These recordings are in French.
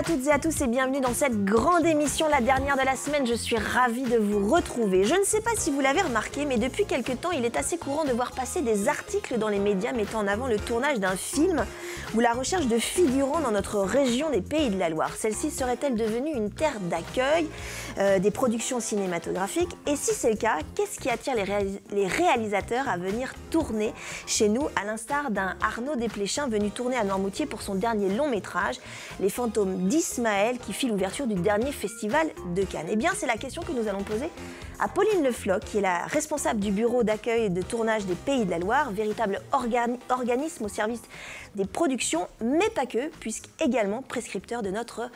toutes et à tous et bienvenue dans cette grande émission, la dernière de la semaine. Je suis ravie de vous retrouver. Je ne sais pas si vous l'avez remarqué, mais depuis quelques temps, il est assez courant de voir passer des articles dans les médias mettant en avant le tournage d'un film ou la recherche de figurants dans notre région des Pays de la Loire. Celle-ci serait-elle devenue une terre d'accueil des productions cinématographiques? Et si c'est le cas, qu'est-ce qui attire les réalisateurs à venir tourner chez nous, à l'instar d'un Arnaud Desplechin venu tourner à Noirmoutier pour son dernier long métrage, Les fantômes d'Ismaël, qui fit l'ouverture du dernier festival de Cannes? Eh bien, c'est la question que nous allons poser à Pauline Le Floch, qui est la responsable du bureau d'accueil et de tournage des Pays de la Loire, véritable organisme au service des productions, mais pas que, puisqu'également prescripteur de notre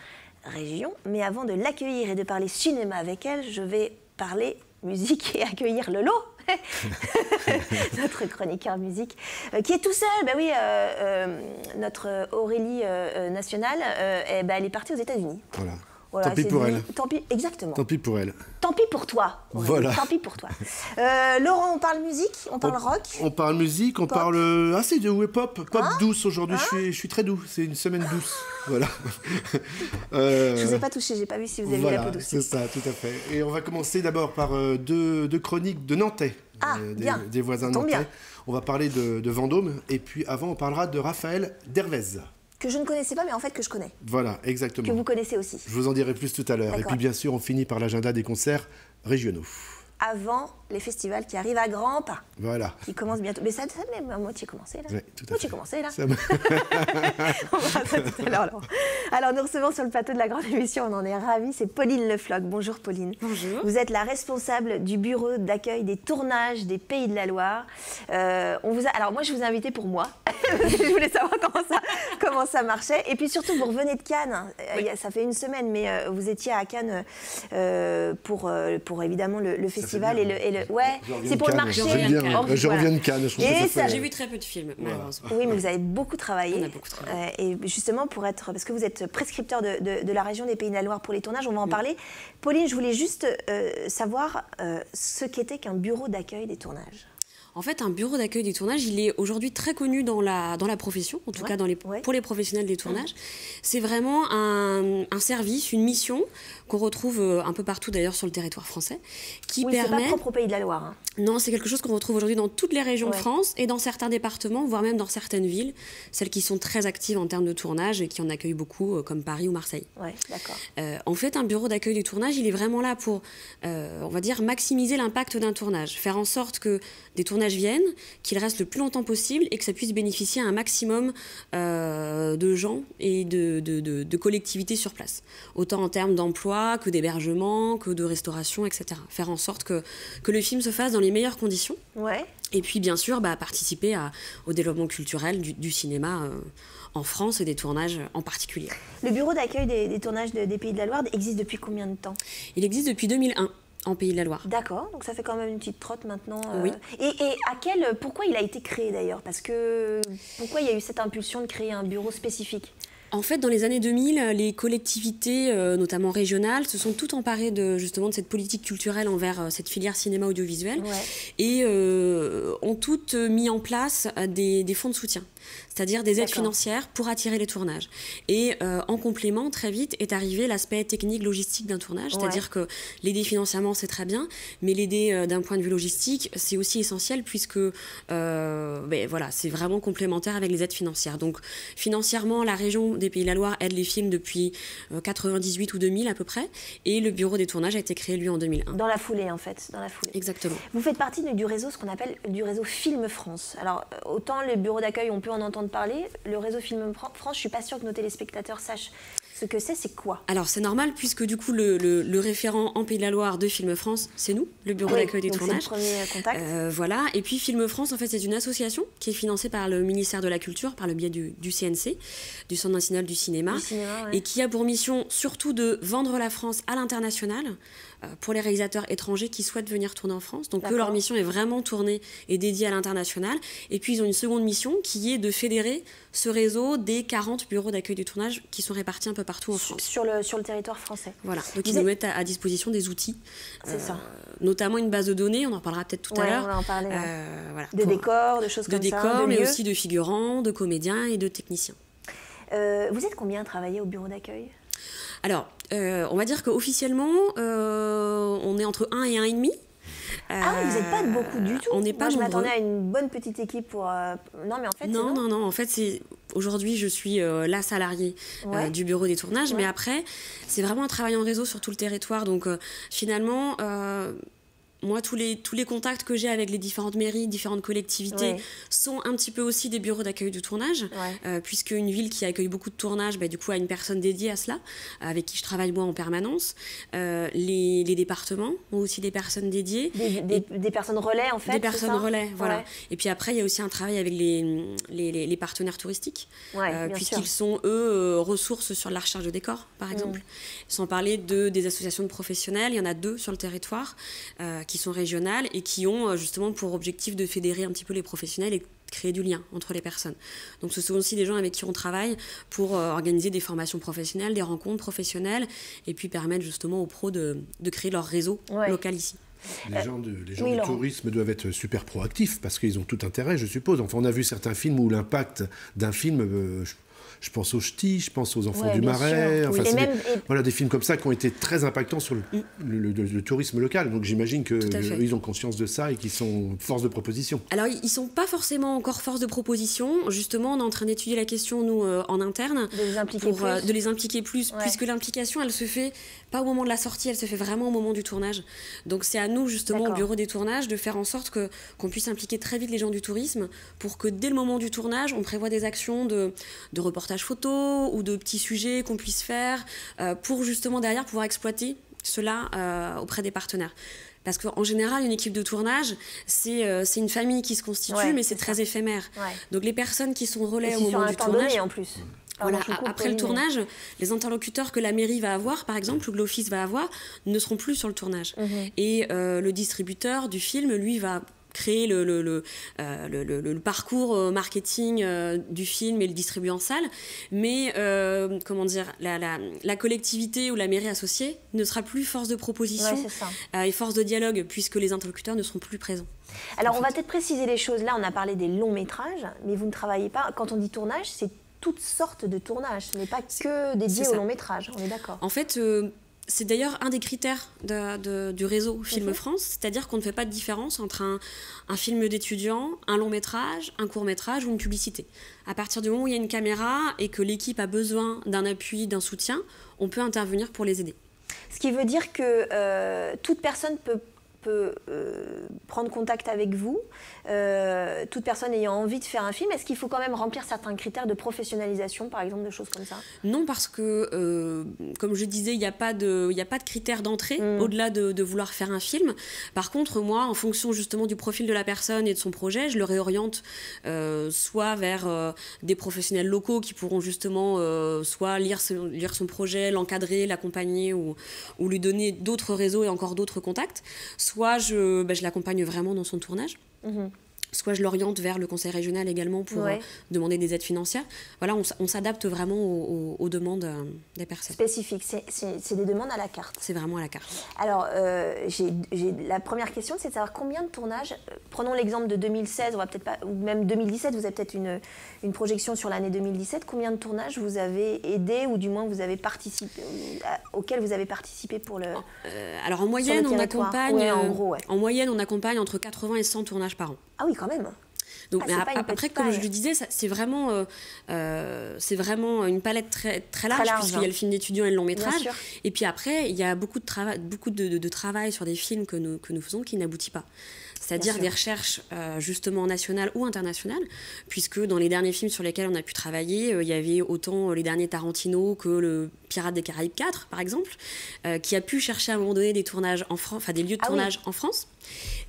région. Mais avant de l'accueillir et de parler cinéma avec elle, je vais parler musique et accueillir Lolo, notre chroniqueur musique, qui est tout seul. Ben oui, notre Aurélie nationale, elle est partie aux États-Unis. Voilà, tant pis pour elle. Tant pis, exactement. Tant pis pour elle. Tant pis pour toi. Aurélie. Voilà. Tant pis pour toi. Laurent, on parle musique, on parle rock. On parle musique, on parle assez de pop douce aujourd'hui. Je suis très doux. C'est une semaine douce. Voilà. Je vous ai pas touché, j'ai pas vu si vous aviez la peau douce. C'est ça, tout à fait. Et on va commencer d'abord par deux chroniques de Nantais. Des voisins nantais. Bien. On va parler de Vendôme et puis avant on parlera de Raphaël Dervez. Que je ne connaissais pas, mais en fait que je connais. Voilà, exactement. Que vous connaissez aussi. Je vous en dirai plus tout à l'heure. Et puis bien sûr, on finit par l'agenda des concerts régionaux. Avant les festivals qui arrivent à grands pas. Voilà. Qui commencent bientôt. Mais ça même à moitié commencé là. Oui, tout à fait. Commencé là. On verra ça tout à l'heure. Alors nous recevons sur le plateau de la grande émission, on en est ravis, c'est Pauline Le Floch. Bonjour Pauline. Bonjour. Vous êtes la responsable du bureau d'accueil des tournages des Pays de la Loire. Alors moi je vous ai invité pour moi. Je voulais savoir comment ça marchait. Et puis surtout vous revenez de Cannes. Oui. Ça fait une semaine, mais vous étiez à Cannes pour évidemment le festival ouais, c'est pour le marché. Je reviens de Cannes. J'ai vu très peu de films, malheureusement. Oui, mais vous avez beaucoup travaillé. On a beaucoup travaillé. Et justement, parce que vous êtes prescripteur de la région des Pays de la Loire pour les tournages, on va en parler. Pauline, je voulais juste savoir ce qu'était qu'un bureau d'accueil des tournages. En fait, un bureau d'accueil des tournages, il est aujourd'hui très connu dans la profession, en tout cas pour les professionnels des tournages. C'est vraiment un service, une mission qu'on retrouve un peu partout d'ailleurs sur le territoire français, qui permet... c'est pas propre au Pays de la Loire. Hein. Non, c'est quelque chose qu'on retrouve aujourd'hui dans toutes les régions de France et dans certains départements, voire même dans certaines villes, celles qui sont très actives en termes de tournage et qui en accueillent beaucoup, comme Paris ou Marseille. Ouais, d'accord. En fait, un bureau d'accueil du tournage, il est vraiment là pour, on va dire, maximiser l'impact d'un tournage, faire en sorte que des tournages viennent, qu'ils restent le plus longtemps possible et que ça puisse bénéficier à un maximum de gens et de collectivités sur place. Autant en termes d'emploi que d'hébergement, que de restauration, etc. Faire en sorte que le film se fasse dans les meilleures conditions. Ouais. Et puis, bien sûr, participer au développement culturel du cinéma en France et des tournages en particulier. Le bureau d'accueil des tournages des Pays de la Loire existe depuis combien de temps? Il existe depuis 2001. En Pays de la Loire. D'accord, donc ça fait quand même une petite trotte maintenant. Oui. Et pourquoi il a été créé d'ailleurs? Pourquoi il y a eu cette impulsion de créer un bureau spécifique? En fait, dans les années 2000, les collectivités, notamment régionales, se sont toutes emparées justement de cette politique culturelle envers cette filière cinéma audiovisuel et ont toutes mis en place des fonds de soutien, c'est-à-dire des aides financières pour attirer les tournages. Et en complément, très vite, est arrivé l'aspect technique, logistique d'un tournage, c'est-à-dire que l'aider financièrement, c'est très bien, mais l'aider d'un point de vue logistique, c'est aussi essentiel puisque c'est vraiment complémentaire avec les aides financières. Donc, financièrement, la région des Pays de la Loire aide les films depuis 98 ou 2000 à peu près, et le bureau des tournages a été créé, lui, en 2001. Dans la foulée, en fait. Dans la foulée. Exactement. Vous faites partie du réseau, ce qu'on appelle du réseau Film France. Alors, autant le bureau d'accueil, on peut en entendre parler, le réseau Film France, je ne suis pas sûre que nos téléspectateurs sachent ce que c'est quoi? Alors c'est normal puisque du coup le référent en Pays de la Loire de Film France, c'est nous, le bureau d'accueil des tournages. C'est le premier contact. Voilà, et puis Film France en fait c'est une association qui est financée par le ministère de la Culture, par le biais du CNC, du Centre national du cinéma, et qui a pour mission surtout de vendre la France à l'international pour les réalisateurs étrangers qui souhaitent venir tourner en France. Donc eux, leur mission est vraiment tournée et dédiée à l'international. Et puis ils ont une seconde mission qui est de fédérer ce réseau des 40 bureaux d'accueil du tournage qui sont répartis un peu partout en France. Sur le territoire français. Voilà, donc ils nous mettent à disposition des outils. C'est ça. Notamment une base de données, on en parlera peut-être tout à l'heure. On va en parler. Voilà, de décors, de choses comme ça. De décors, mais aussi de figurants, de comédiens et de techniciens. Vous êtes combien à travailler au bureau d'accueil ? Alors, on va dire qu'officiellement, on est entre 1 et 1,5. Ah oui, vous n'êtes pas beaucoup du tout. On n'est pas nombreux. Je m'attendais à une bonne petite équipe pour... Non, mais en fait, non. En fait, aujourd'hui, je suis la salariée du bureau des tournages, mais après, c'est vraiment un travail en réseau sur tout le territoire. Donc, finalement... Moi, tous les contacts que j'ai avec les différentes mairies, différentes collectivités sont un petit peu aussi des bureaux d'accueil de tournage, puisque une ville qui accueille beaucoup de tournages, du coup, a une personne dédiée à cela, avec qui je travaille moi en permanence. Les départements ont aussi des personnes dédiées. Des personnes relais, en fait. Des personnes relais, voilà. Et puis après, il y a aussi un travail avec les partenaires touristiques, puisqu'ils sont, eux, ressources sur la recherche de décors, par exemple. Sans parler des associations de professionnels, il y en a 2 sur le territoire, qui sont régionales et qui ont justement pour objectif de fédérer un petit peu les professionnels et créer du lien entre les personnes. Donc ce sont aussi des gens avec qui on travaille pour organiser des formations professionnelles, des rencontres professionnelles et puis permettre justement aux pros de créer leur réseau local ici. Les gens du tourisme doivent être super proactifs parce qu'ils ont tout intérêt, je suppose. Enfin, on a vu certains films où l'impact d'un film... Je pense aux Ch'tis, je pense aux Enfants du Marais. Enfin, voilà, des films comme ça qui ont été très impactants sur le tourisme local. Donc j'imagine qu'ils ont conscience de ça et qu'ils sont force de proposition. Alors ils ne sont pas forcément encore force de proposition. Justement, on est en train d'étudier la question, nous, en interne. De les impliquer plus. Puisque l'implication, elle se fait pas au moment de la sortie, elle se fait vraiment au moment du tournage. Donc c'est à nous, justement, au bureau des tournages, de faire en sorte qu'on puisse impliquer très vite les gens du tourisme pour que dès le moment du tournage, on prévoit des actions de reportage photo ou de petits sujets qu'on puisse faire pour justement derrière pouvoir exploiter cela auprès des partenaires. Parce qu'en général, une équipe de tournage, c'est une famille qui se constitue, mais c'est très éphémère. Donc les personnes qui sont relais au moment du tournage... Donné, en plus. Voilà, après le tournage, les interlocuteurs que la mairie va avoir, par exemple, ou que l'office va avoir, ne seront plus sur le tournage. Et le distributeur du film, lui, va créer le parcours marketing du film et le distribuer en salle, mais comment dire, la collectivité ou la mairie associée ne sera plus force de proposition et force de dialogue, puisque les interlocuteurs ne seront plus présents. Alors on va peut-être préciser les choses. Là, on a parlé des longs métrages, mais vous ne travaillez pas, quand on dit tournage, c'est toutes sortes de tournages, ce n'est pas que dédié au long métrage, on est d'accord. En fait, c'est d'ailleurs un des critères du réseau Film France, c'est-à-dire qu'on ne fait pas de différence entre un film d'étudiant, un long métrage, un court métrage ou une publicité. À partir du moment où il y a une caméra et que l'équipe a besoin d'un appui, d'un soutien, on peut intervenir pour les aider. Ce qui veut dire que toute personne peut prendre contact avec vous, toute personne ayant envie de faire un film. Est-ce qu'il faut quand même remplir certains critères de professionnalisation, par exemple, de choses comme ça? Non, parce que, comme je disais, il n'y a pas de critères d'entrée au-delà de vouloir faire un film. Par contre, moi, en fonction justement du profil de la personne et de son projet, je le réoriente soit vers des professionnels locaux qui pourront justement soit lire son projet, l'encadrer, l'accompagner ou lui donner d'autres réseaux et encore d'autres contacts. Soit je l'accompagne vraiment dans son tournage, soit je l'oriente vers le conseil régional également pour demander des aides financières. Voilà, on s'adapte vraiment aux demandes des personnes. Spécifiques, c'est des demandes à la carte. C'est vraiment à la carte. Alors, la première question, c'est de savoir combien de tournages, prenons l'exemple de 2016, on va peut-être pas, ou même 2017, vous avez peut-être une projection sur l'année 2017, combien de tournages vous avez aidé, ou du moins vous avez participé, auxquels vous avez participé pour le... Alors en moyenne, on accompagne, en moyenne, on accompagne entre 80 et 100 tournages par an. Ah oui, quand même. Donc, après, comme je le disais, c'est vraiment une palette très large, puisqu'il y a le film d'étudiant et le long métrage. Et puis après, il y a beaucoup de travail sur des films que nous faisons qui n'aboutit pas. C'est-à-dire des recherches justement nationales ou internationales, puisque dans les derniers films sur lesquels on a pu travailler, il y avait autant les derniers Tarantino que le Pirates des Caraïbes 4, par exemple, qui a pu chercher à un moment donné des tournages en France, enfin des lieux de tournage en France.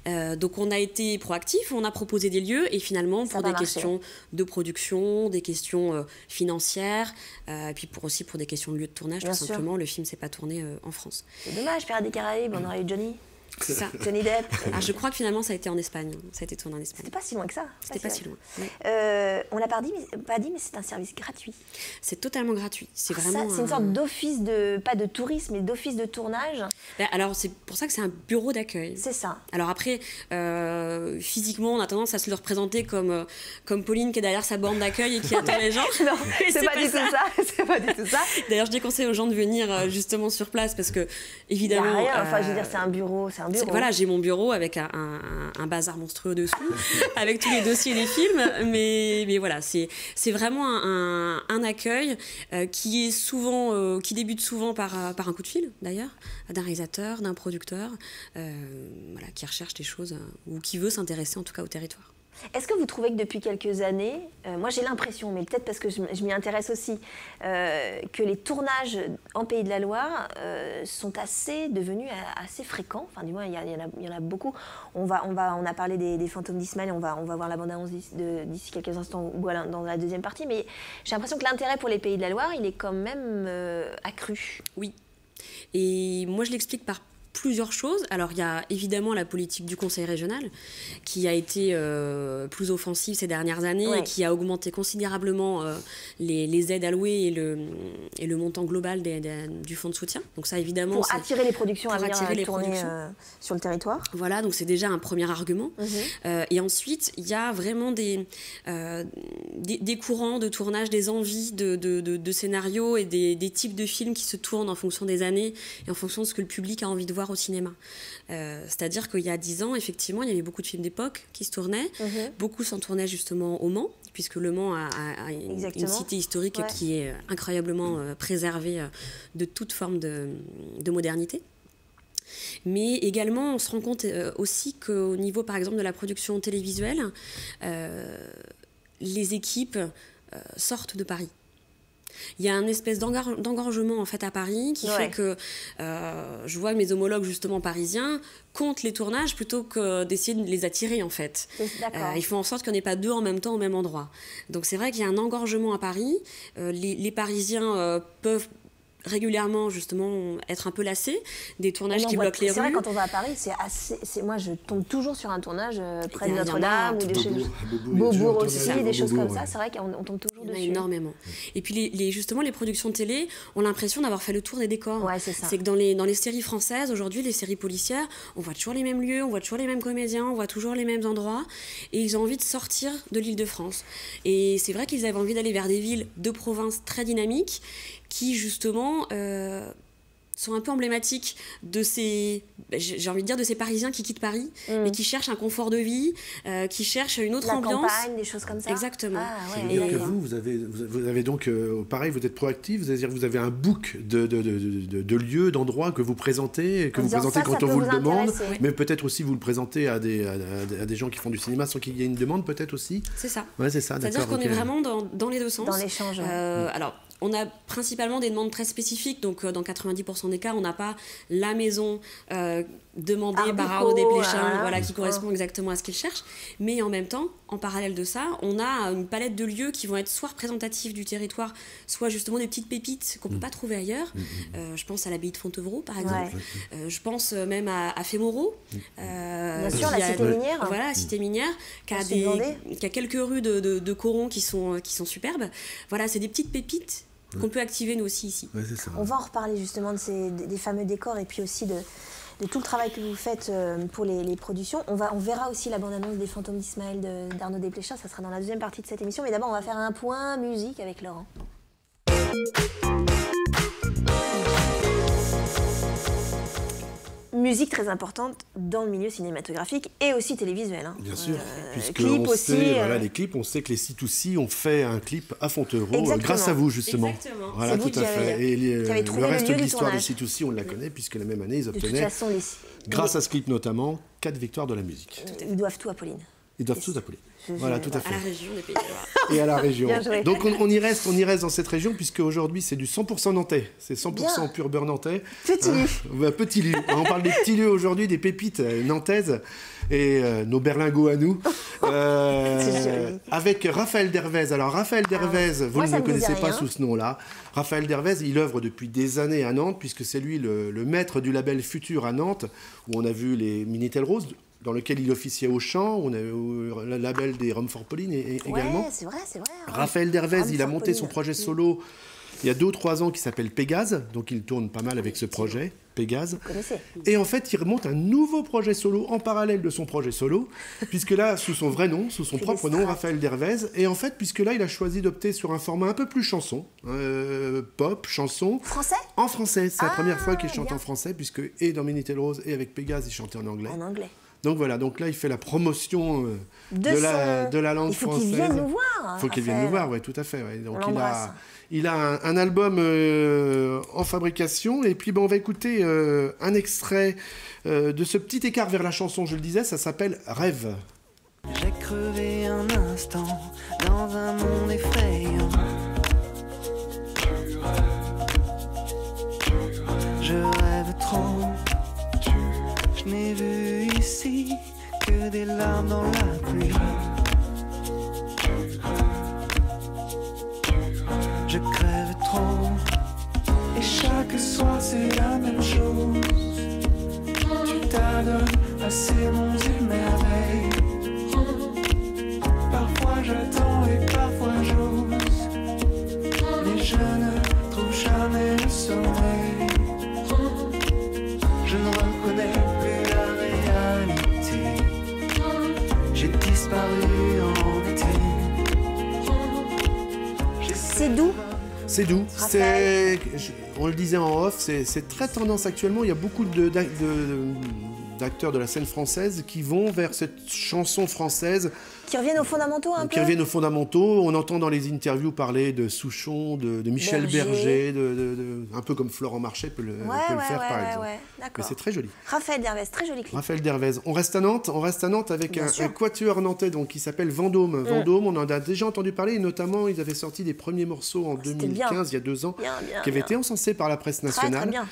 Donc on a été proactif, on a proposé des lieux et finalement pour des questions de production, des questions financières, et puis aussi pour des questions de lieux de tournage, tout simplement, le film ne s'est pas tourné en France. C'est dommage, Pirates des Caraïbes, on aurait eu Johnny. C'est ça. Johnny Depp. Je crois que finalement, ça a été en Espagne. Ça a été tourné en Espagne. C'était pas si loin que ça. C'était pas si loin. Oui. On l'a pas dit, mais c'est un service gratuit. C'est totalement gratuit. C'est vraiment. C'est une sorte d'office pas de tourisme, mais d'office de tournage. Alors, c'est pour ça que c'est un bureau d'accueil. C'est ça. Alors après, physiquement, on a tendance à se le représenter comme Pauline qui est derrière sa borne d'accueil et qui attend les gens. Non, c'est pas du tout ça. C'est pas du tout ça. D'ailleurs, je déconseille aux gens de venir justement sur place parce que, évidemment. Il n'y a rien. Enfin, je veux dire, c'est un bureau. Voilà, j'ai mon bureau avec un bazar monstrueux dessous, avec tous les dossiers des films. Mais voilà, c'est vraiment un accueil qui débute souvent par un coup de fil, d'ailleurs, d'un réalisateur, d'un producteur, qui recherche des choses ou qui veut s'intéresser en tout cas au territoire. Est-ce que vous trouvez que depuis quelques années, moi j'ai l'impression, mais peut-être parce que je m'y intéresse aussi, que les tournages en Pays de la Loire sont devenus assez fréquents. Enfin, du moins, il y en a beaucoup. On a parlé des fantômes d'Ismaël, on va voir la bande-annonce d'ici quelques instants ou dans la deuxième partie. Mais j'ai l'impression que l'intérêt pour les Pays de la Loire, il est quand même accru. Oui. Et moi, je l'explique par plusieurs choses. Alors, il y a évidemment la politique du conseil régional qui a été plus offensive ces dernières années et qui a augmenté considérablement les aides allouées et le montant global du fonds de soutien. Donc ça, évidemment... Pour attirer les productions à venir tourner sur le territoire. Voilà, donc c'est déjà un premier argument. Et ensuite, il y a vraiment des courants de tournage, des envies de scénarios et des types de films qui se tournent en fonction des années et en fonction de ce que le public a envie de voir au cinéma. C'est-à-dire qu'il y a 10 ans, effectivement, il y avait beaucoup de films d'époque qui se tournaient. Beaucoup s'en tournaient justement au Mans, puisque Le Mans a une cité historique qui est incroyablement préservée de toute forme de modernité. Mais également, on se rend compte aussi qu'au niveau, par exemple, de la production télévisuelle, les équipes sortent de Paris. Il y a une espèce d'engorgement en fait à Paris qui fait que je vois mes homologues justement parisiens comptent les tournages plutôt que d'essayer de les attirer en fait. Ils font en sorte qu'il n'y en ait pas deux en même temps au même endroit. Donc c'est vrai qu'il y a un engorgement à Paris. Les Parisiens peuvent régulièrement justement être un peu lassés des tournages qui bloquent les rues. C'est vrai, quand on va à Paris, moi je tombe toujours sur un tournage près de Notre-Dame ou des choses. Beaubourg aussi, des choses comme ça. C'est vrai qu'on tombe toujours dessus. Énormément. Et puis justement les productions de télé ont l'impression d'avoir fait le tour des décors. C'est que dans les séries françaises aujourd'hui, les séries policières, on voit toujours les mêmes lieux, on voit toujours les mêmes comédiens, on voit toujours les mêmes endroits, et ils ont envie de sortir de l'Île-de-France. Et c'est vrai qu'ils avaient envie d'aller vers des villes de province très dynamiques qui justement sont un peu emblématiques de ces, j'ai envie de dire, de ces Parisiens qui quittent Paris, mais qui cherchent un confort de vie, qui cherchent une autre ambiance. La campagne, des choses comme ça. Exactement. C'est-à-dire que vous avez donc, pareil, vous êtes proactif, c'est-à-dire que vous avez un book de lieux, d'endroits que vous présentez quand on vous le demande, mais peut-être aussi vous le présentez à des gens qui font du cinéma sans qu'il y ait une demande, peut-être aussi. C'est ça. Ouais, c'est ça. C'est-à-dire qu'on est vraiment dans les deux sens. Dans l'échange. Alors, on a principalement des demandes très spécifiques, donc dans 90% des cas, on n'a pas la maison demandée par Arnaud Desplechin, qui correspond exactement à ce qu'ils cherchent. Mais en même temps, en parallèle de ça, on a une palette de lieux qui vont être soit représentatifs du territoire, soit justement des petites pépites qu'on ne peut pas trouver ailleurs. Je pense à l'abbaye de Fontevraud, par exemple. Je pense même à Fémoreau. Bien sûr, la cité minière. Voilà, la cité minière, qui a quelques rues de corons qui sont superbes. Voilà, c'est des petites pépites qu'on peut activer nous aussi ici. C'est ça. On va en reparler justement des fameux décors et puis aussi de tout le travail que vous faites pour les productions. On verra aussi la bande-annonce des Fantômes d'Ismaël d'Arnaud Desplechin, ça sera dans la deuxième partie de cette émission. Mais d'abord, on va faire un point musique avec Laurent. Musique très importante dans le milieu cinématographique et aussi télévisuel. Bien sûr, puisque les clips, on sait que les C2C ont fait un clip à Fontevraud grâce à vous justement. Exactement. Voilà, tout à fait. Et le reste de l'histoire des C2C, on la connaît puisque la même année, ils obtenaient, grâce à ce clip notamment, 4 victoires de la musique. Ils doivent tout à Pauline. Ils doivent tous appeler. Voilà, tout à fait. À la région des Pays de Loire. Et à la région. Donc on y reste dans cette région, puisque aujourd'hui c'est du 100% nantais. C'est 100% pur beurre nantais. Petit lieu. Petit lieu. On parle des petits lieux aujourd'hui, des pépites nantaises. Et nos berlingots à nous. Avec Raphaël Dervez. Alors Raphaël Dervez, vous ne le connaissez pas sous ce nom-là. Raphaël Dervez, il œuvre depuis des années à Nantes, puisque c'est lui le maître du label Futur à Nantes, où on a vu les Minitel Rose, dans lequel il officiait au chant. On a eu le label des Rumford Pauline également. C'est vrai. Raphaël Dervez, il a monté son projet solo il y a 2 ou 3 ans qui s'appelle Pégase, donc il tourne pas mal avec ce projet, Pégase. Vous connaissez. Et en fait, il remonte un nouveau projet solo en parallèle de son projet solo, puisque là, sous son vrai nom, sous son propre nom, Raphaël Dervez. Et en fait, puisque là, il a choisi d'opter sur un format un peu plus chanson, pop, chanson. Français ? En français. C'est la première fois qu'il chante en français, puisque et dans Minitel Rose et avec Pégase, il chantait en anglais. En anglais. Donc voilà, donc là il fait la promotion de la langue française. Il faut qu'il vienne nous voir. Il faut qu'il vienne nous voir, oui, tout à fait. Ouais. Donc il a un album en fabrication, et puis on va écouter un extrait de ce petit écart vers la chanson, je le disais, ça s'appelle Rêve. J'ai crevé un instant dans un monde effrayant. Je rêve trop. Je n'ai vu ici que des larmes dans la pluie. Je crève trop. Et chaque soir c'est la même chose. Tu t'adonnes à ces monts et merveilles. Parfois j'attends et parfois j'ose. Mais je ne trouve jamais le sommeil. Je ne reconnais plus la réalité. J'ai disparu en été. C'est doux. C'est doux. On le disait en off, c'est très tendance actuellement. Il y a beaucoup d'acteurs de la scène française qui vont vers cette chanson française. Qui reviennent aux fondamentaux un peu. Qui reviennent aux fondamentaux. On entend dans les interviews parler de Souchon, de Michel Berger, un peu comme Florent Marchais peut le faire par exemple. Mais c'est très joli. Raphaël Dervez, très joli clip. Raphaël Dervez. On reste à Nantes avec un quatuor nantais donc, qui s'appelle Vendôme. Vendôme, on en a déjà entendu parler, et notamment ils avaient sorti des premiers morceaux en 2015, il y a 2 ans, qui avaient été encensés par la presse nationale. Très bien.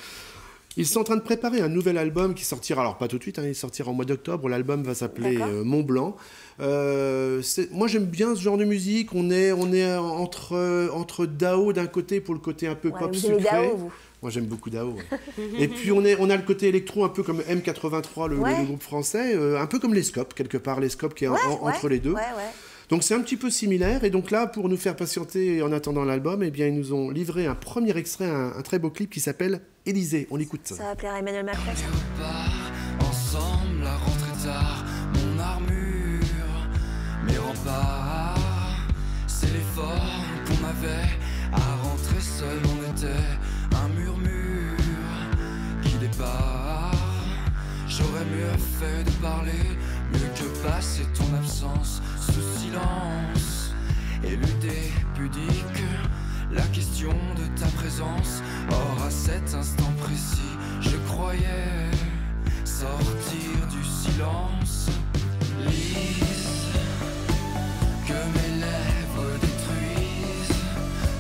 Ils sont en train de préparer un nouvel album qui sortira, alors pas tout de suite, il sortira en mois d'octobre. L'album va s'appeler Mont Blanc. Moi j'aime bien ce genre de musique. On est entre Dao d'un côté, pour le côté un peu pop sucré. Dao, vous. Moi j'aime beaucoup Dao. Et puis on a le côté électro un peu comme M83, le groupe français, un peu comme les Scopes, quelque part, les Scopes qui est entre les deux. Donc c'est un petit peu similaire, et donc là, pour nous faire patienter en attendant l'album, eh bien ils nous ont livré un premier extrait, un très beau clip qui s'appelle Élysée. On l'écoute. Ça va plaire à Emmanuel Macron. On part ensemble, la rentrée tard, mon armure, mes remparts, c'est l'effort qu'on avait à rentrer seul. On était un murmure qui départ. J'aurais mieux fait de parler, mieux que passer ton absence sous silence. Éluder pudique la question de ta présence. Or à cet instant précis, je croyais sortir du silence. Lise, que mes lèvres détruisent,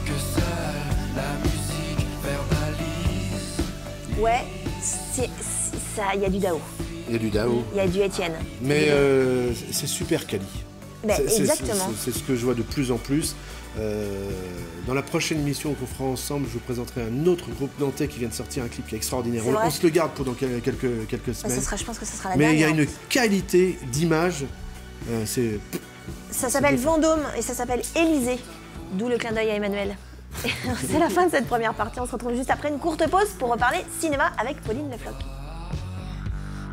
que seule la musique verbalise. Ouais, il y a du Dao. Il y a du Dao. Il y a du Étienne. Mais c'est super quali. Exactement. C'est ce que je vois de plus en plus. Dans la prochaine émission qu'on fera ensemble, je vous présenterai un autre groupe nantais qui vient de sortir un clip qui est extraordinaire. On se le garde pour dans quelques semaines. Je pense que ce sera la dernière. Mais il y a une plus. qualité d'image. Ça s'appelle Vendôme et ça s'appelle Élysée. D'où le clin d'œil à Emmanuel. C'est la fin de cette première partie. On se retrouve juste après une courte pause pour reparler cinéma avec Pauline Lefloc.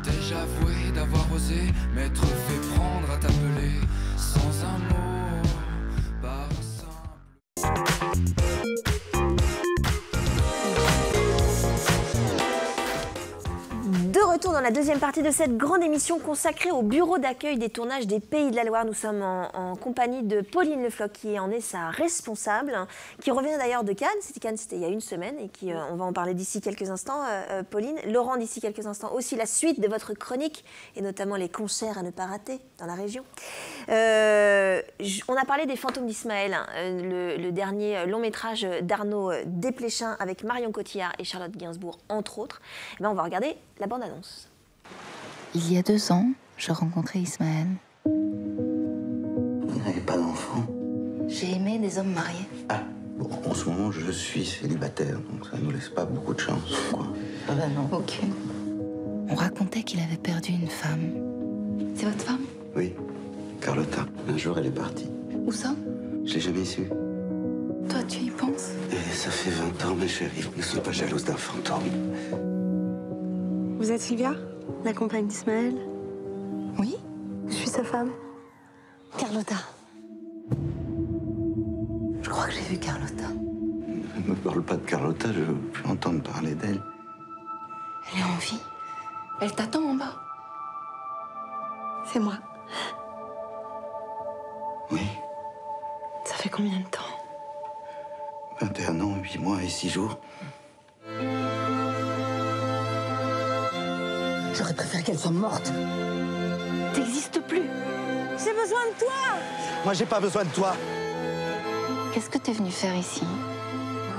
T'ai-je avoué d'avoir osé m'être fait prendre à t'appeler sans un mot, par simple. De retour dans dans la deuxième partie de cette grande émission consacrée au bureau d'accueil des tournages des Pays de la Loire. Nous sommes en compagnie de Pauline Le Floch, qui en est sa responsable, qui revient d'ailleurs de Cannes. C'était il y a une semaine et qui, on va en parler d'ici quelques instants, Pauline. Laurent, d'ici quelques instants aussi, la suite de votre chronique et notamment les concerts à ne pas rater dans la région. On a parlé des Fantômes d'Ismaël, le dernier long métrage d'Arnaud Desplechin avec Marion Cotillard et Charlotte Gainsbourg, entre autres. Et bien, on va regarder la bande-annonce. Il y a 2 ans, je rencontrais Ismaël. Vous n'avez pas d'enfant? J'ai aimé des hommes mariés. Ah, bon, en ce moment, je suis célibataire, donc ça nous laisse pas beaucoup de chance, quoi. Ah ben non. Aucune. On racontait qu'il avait perdu une femme. C'est votre femme? Oui, Carlotta. Un jour, elle est partie. Où ça? Je l'ai jamais su. Toi, tu y penses? Et ça fait 20 ans, ma chérie. Ne sois pas jalouse d'un fantôme. Vous êtes Sylvia, la compagne d'Ismaël? Oui. Je suis sa femme. Carlotta. Je crois que j'ai vu Carlotta. Ne me parle pas de Carlotta, je veux plus entendre parler d'elle. Elle est en vie. Elle t'attend en bas. C'est moi. Oui, Ça fait combien de temps? 21 ans, 8 mois et 6 jours. J'aurais préféré qu'elle soit morte. T'existes plus. J'ai besoin de toi. Moi, j'ai pas besoin de toi. Qu'est-ce que t'es venu faire ici?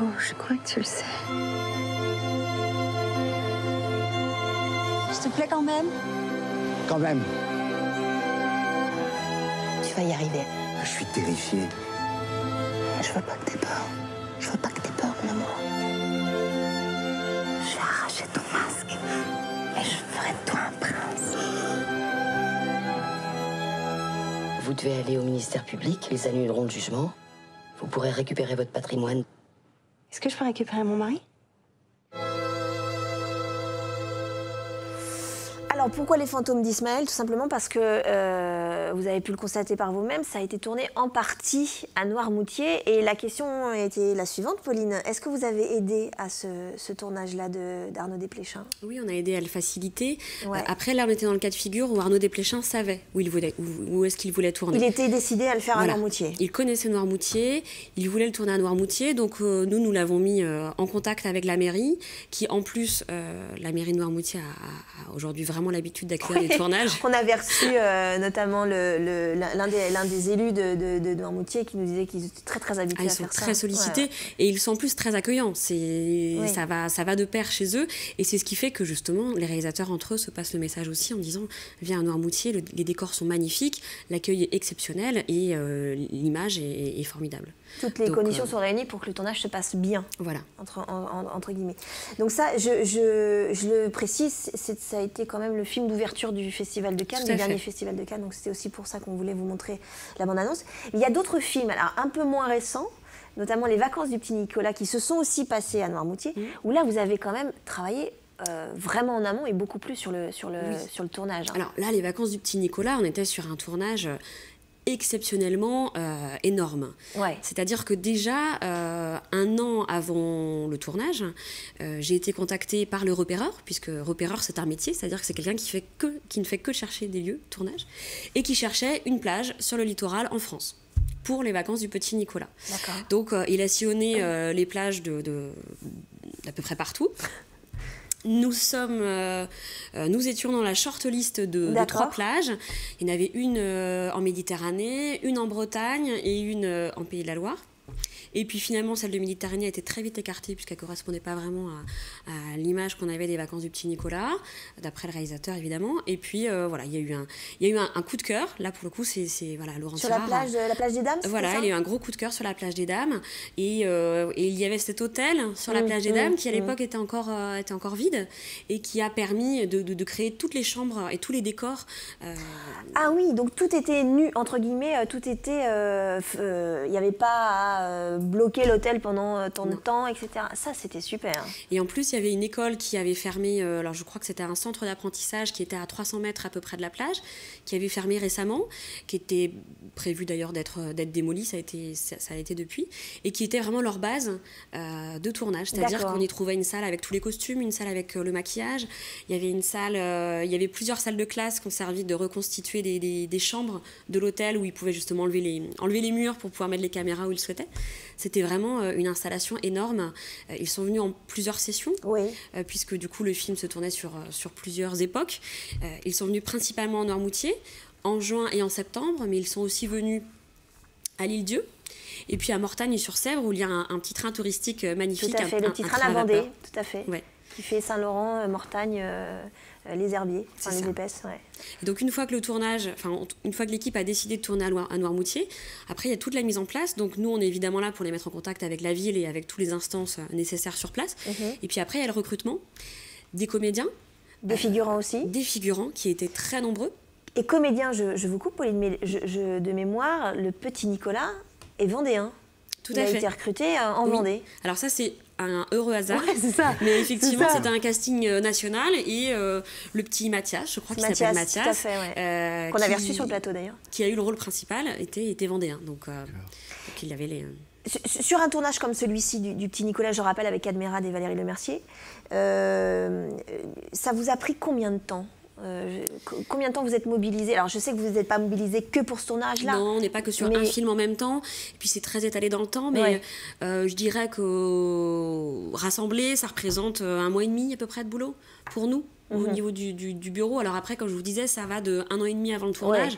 Oh, je crois que tu le sais. Je te plais quand même? Quand même. Tu vas y arriver. Je suis terrifié. Je veux pas que t'aies peur. Je veux pas que t'aies peur, mon amour. Je vais arracher ton masque. Et je ferai de toi un prince. Vous devez aller au ministère public, ils annuleront le jugement. Vous pourrez récupérer votre patrimoine. Est-ce que je peux récupérer mon mari? Alors, pourquoi les Fantômes d'Ismaël? Tout simplement parce que, vous avez pu le constater par vous-même, ça a été tourné en partie à Noirmoutier. Et la question était la suivante, Pauline. Est-ce que vous avez aidé à ce tournage-là d'Arnaud Desplechin? Oui, on a aidé à le faciliter. Ouais. Après, là, on était dans le cas de figure où Arnaud Desplechin savait où est-ce qu'il voulait tourner. Il était décidé à le faire Voilà. à Noirmoutier. Il connaissait Noirmoutier, il voulait le tourner à Noirmoutier, donc nous l'avons mis en contact avec la mairie, qui en plus, la mairie de Noirmoutier a aujourd'hui vraiment l'habitude d'accueillir des tournages. On avait reçu notamment l'un des élus de Noirmoutier qui nous disait qu'ils étaient très habitués à faire ça. Ils sont très sollicités et ils sont en plus très accueillants. Ça va de pair chez eux et c'est ce qui fait que justement les réalisateurs entre eux se passent le message aussi en disant viens à Noirmoutier, les décors sont magnifiques, l'accueil est exceptionnel et l'image est formidable. Toutes les conditions sont réunies pour que le tournage se passe bien. Voilà. Entre guillemets. Donc ça, je le précise, ça a été quand même le film d'ouverture du Festival de Cannes, du dernier Festival de Cannes. Donc c'était aussi pour ça qu'on voulait vous montrer la bande-annonce. Il y a d'autres films, alors un peu moins récents, notamment Les Vacances du Petit Nicolas, qui se sont aussi passés à Noirmoutier, où là vous avez quand même travaillé vraiment en amont et beaucoup plus sur le tournage. Hein. Alors là, Les Vacances du Petit Nicolas, on était sur un tournage exceptionnellement énorme. Ouais. C'est-à-dire que déjà, un an avant le tournage, j'ai été contactée par le repéreur, puisque repéreur c'est un métier, c'est-à-dire que c'est quelqu'un qui ne fait que chercher des lieux de tournage, et qui cherchait une plage sur le littoral en France pour les vacances du Petit Nicolas. D'accord. Donc il a sillonné les plages d'à peu près partout. Nous étions dans la shortlist de 3 plages. Il y en avait une en Méditerranée, une en Bretagne et une en Pays de la Loire. Et puis finalement, celle de Méditerranée a été très vite écartée puisqu'elle ne correspondait pas vraiment à l'image qu'on avait des vacances du Petit Nicolas, d'après le réalisateur évidemment. Et puis voilà, il y a eu un coup de cœur. Là pour le coup, c'est Laurent sur Tirard, la plage des Dames. Voilà, il y a eu un gros coup de cœur sur la plage des Dames. Et il y avait cet hôtel sur la plage des Dames qui à l'époque était encore vide et qui a permis de créer toutes les chambres et tous les décors. Ah oui, donc tout était nu, entre guillemets, tout était... Il n'y avait pas à bloquer l'hôtel pendant tant de temps, etc. Ça, c'était super. Et en plus, il y avait une école qui avait fermé, alors je crois que c'était un centre d'apprentissage qui était à 300 mètres à peu près de la plage, qui avait fermé récemment, qui était prévu d'ailleurs d'être démoli, ça a été depuis, et qui était vraiment leur base de tournage. C'est-à-dire qu'on y trouvait une salle avec tous les costumes, une salle avec le maquillage, il y avait une salle, il y avait plusieurs salles de classe qui ont servi de reconstituer des chambres de l'hôtel où ils pouvaient justement enlever les murs pour pouvoir mettre les caméras où ils souhaitaient. C'était vraiment une installation énorme. Ils sont venus en plusieurs sessions, puisque du coup le film se tournait sur plusieurs époques. Ils sont venus principalement en Noirmoutier, en juin et en septembre, mais ils sont aussi venus à l'Île-Dieu, et puis à Mortagne-sur-Sèvre, où il y a un petit train touristique magnifique. Tout à fait, le petit train à la Vendée, tout à fait. Ouais. Qui fait Saint-Laurent, Mortagne, les Herbiers, les épaisses. Ouais. Et donc une fois que l'équipe a décidé de tourner à Noirmoutier, après il y a toute la mise en place. Donc nous, on est évidemment là pour les mettre en contact avec la ville et avec toutes les instances nécessaires sur place. Et puis après, il y a le recrutement des comédiens. Des figurants aussi. Des figurants qui étaient très nombreux. Et comédien, je vous coupe, Pauline, mais de mémoire, le petit Nicolas est vendéen. Tout à fait. Il a été recruté en Vendée. Alors ça, c'est un heureux hasard. Ouais, c'est ça. Mais effectivement, c'était un casting national et le petit Mathias, je crois qu'il s'appelle Mathias. Tout à fait, ouais. Qu'on avait reçu sur le plateau d'ailleurs. Qui a eu le rôle principal, était vendéen. Donc il avait les... Sur un tournage comme celui-ci du petit Nicolas, je rappelle, avec Admirade et Valérie Lemercier, ça vous a pris combien de temps ? Combien de temps vous êtes mobilisés? Alors je sais que vous n'êtes pas mobilisés que pour ce tournage-là. Non, on n'est pas que sur un film en même temps. Et puis c'est très étalé dans le temps, mais je dirais que rassembler, ça représente 1 mois et demi à peu près de boulot pour nous. Au niveau du bureau. Alors après, comme je vous disais, ça va de 1 an et demi avant le tournage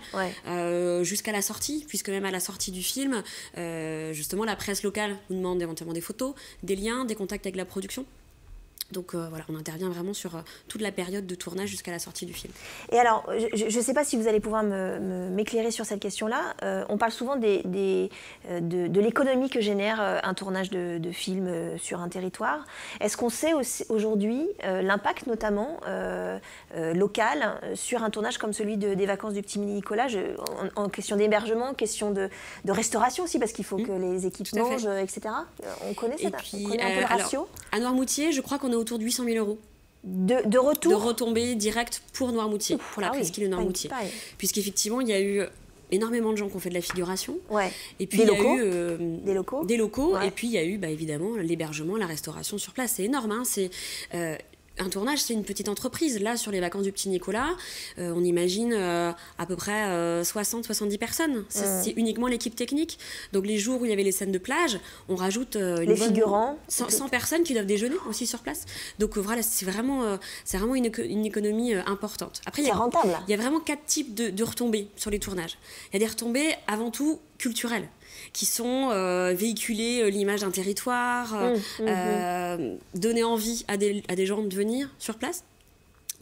jusqu'à la sortie, puisque même à la sortie du film, justement, la presse locale nous demande éventuellement des photos, des liens, des contacts avec la production. Donc voilà, on intervient vraiment sur toute la période de tournage jusqu'à la sortie du film. Et alors, je ne sais pas si vous allez pouvoir m'éclairer sur cette question-là. On parle souvent de l'économie que génère un tournage de film sur un territoire. Est-ce qu'on sait aujourd'hui l'impact notamment local sur un tournage comme celui des vacances du petit Nicolas, en question d'hébergement, question de restauration aussi, parce qu'il faut que les équipes mangent, etc. On connaît ça, on connaît un peu le ratio. Alors, à Noirmoutier, je crois qu'on est autour de 800 000 €. De retour ? De retombées directes pour Noirmoutier, pour la presqu'île de Noirmoutier. Puisqu'effectivement, il y a eu énormément de gens qui ont fait de la figuration. Et puis, il y a eu des locaux. Et puis, il y a eu évidemment l'hébergement, la restauration sur place. C'est énorme. Hein. Un tournage, c'est une petite entreprise. Là, sur les vacances du petit Nicolas, on imagine à peu près 60-70 personnes. C'est uniquement l'équipe technique. Donc, les jours où il y avait les scènes de plage, on rajoute les figurants. 100 personnes qui doivent déjeuner aussi sur place. Donc, voilà, c'est vraiment une économie importante. Après, c'est rentable. Il y a vraiment 4 types de retombées sur les tournages. Il y a des retombées, avant tout, culturelles, qui sont véhiculer l'image d'un territoire, donner envie à des gens de venir sur place.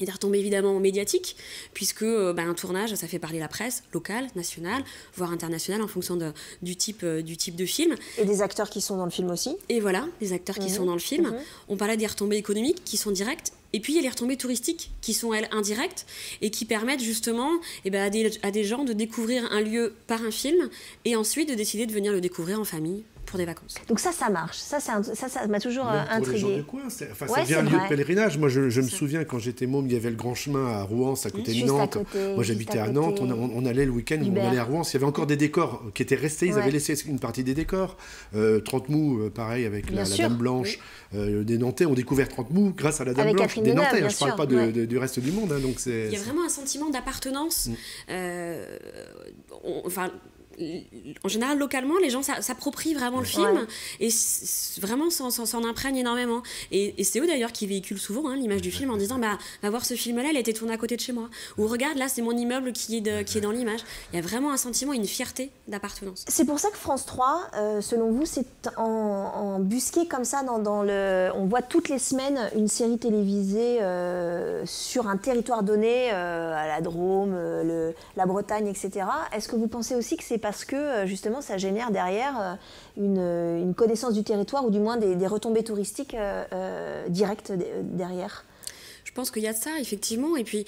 Et des retombées évidemment médiatiques, puisque un tournage, ça fait parler la presse locale, nationale, voire internationale, en fonction du type de film. Et des acteurs qui sont dans le film aussi. Et voilà, des acteurs qui sont dans le film. On parlait des retombées économiques qui sont directes. Et puis il y a les retombées touristiques qui sont, elles, indirectes et qui permettent justement à des gens de découvrir un lieu par un film et ensuite de décider de venir le découvrir en famille pour des vacances. Donc ça marche. Ça m'a toujours intrigué. Pour les gens du coin, ça devient un lieu de pèlerinage. Moi, je me souviens, quand j'étais môme, il y avait le Grand Chemin à Rouen, à côté de Nantes. Moi, j'habitais à Nantes. On allait le week-end, on allait à Rouen. Il y avait encore des décors qui étaient restés. Ils avaient laissé une partie des décors. 30 mous, pareil, avec la Dame Blanche. Des Nantais ont découvert 30 mous grâce à la Dame Blanche. Des Nantais, je ne parle pas du reste du monde. Donc il y a vraiment un sentiment d'appartenance. En général, localement, les gens s'approprient vraiment le film et vraiment s'en imprègnent énormément. Et c'est eux d'ailleurs qui véhiculent souvent l'image du film en disant va voir ce film-là, il a été tourné à côté de chez moi. Ou regarde, là, c'est mon immeuble qui est dans l'image. Il y a vraiment un sentiment, une fierté d'appartenance. C'est pour ça que France 3, selon vous, c'est embusqué comme ça on voit toutes les semaines une série télévisée sur un territoire donné, à la Drôme, la Bretagne, etc. Est-ce que vous pensez aussi que c'est parce que justement ça génère derrière une connaissance du territoire ou du moins des retombées touristiques directes derrière? Je pense qu'il y a de ça, effectivement. Et puis,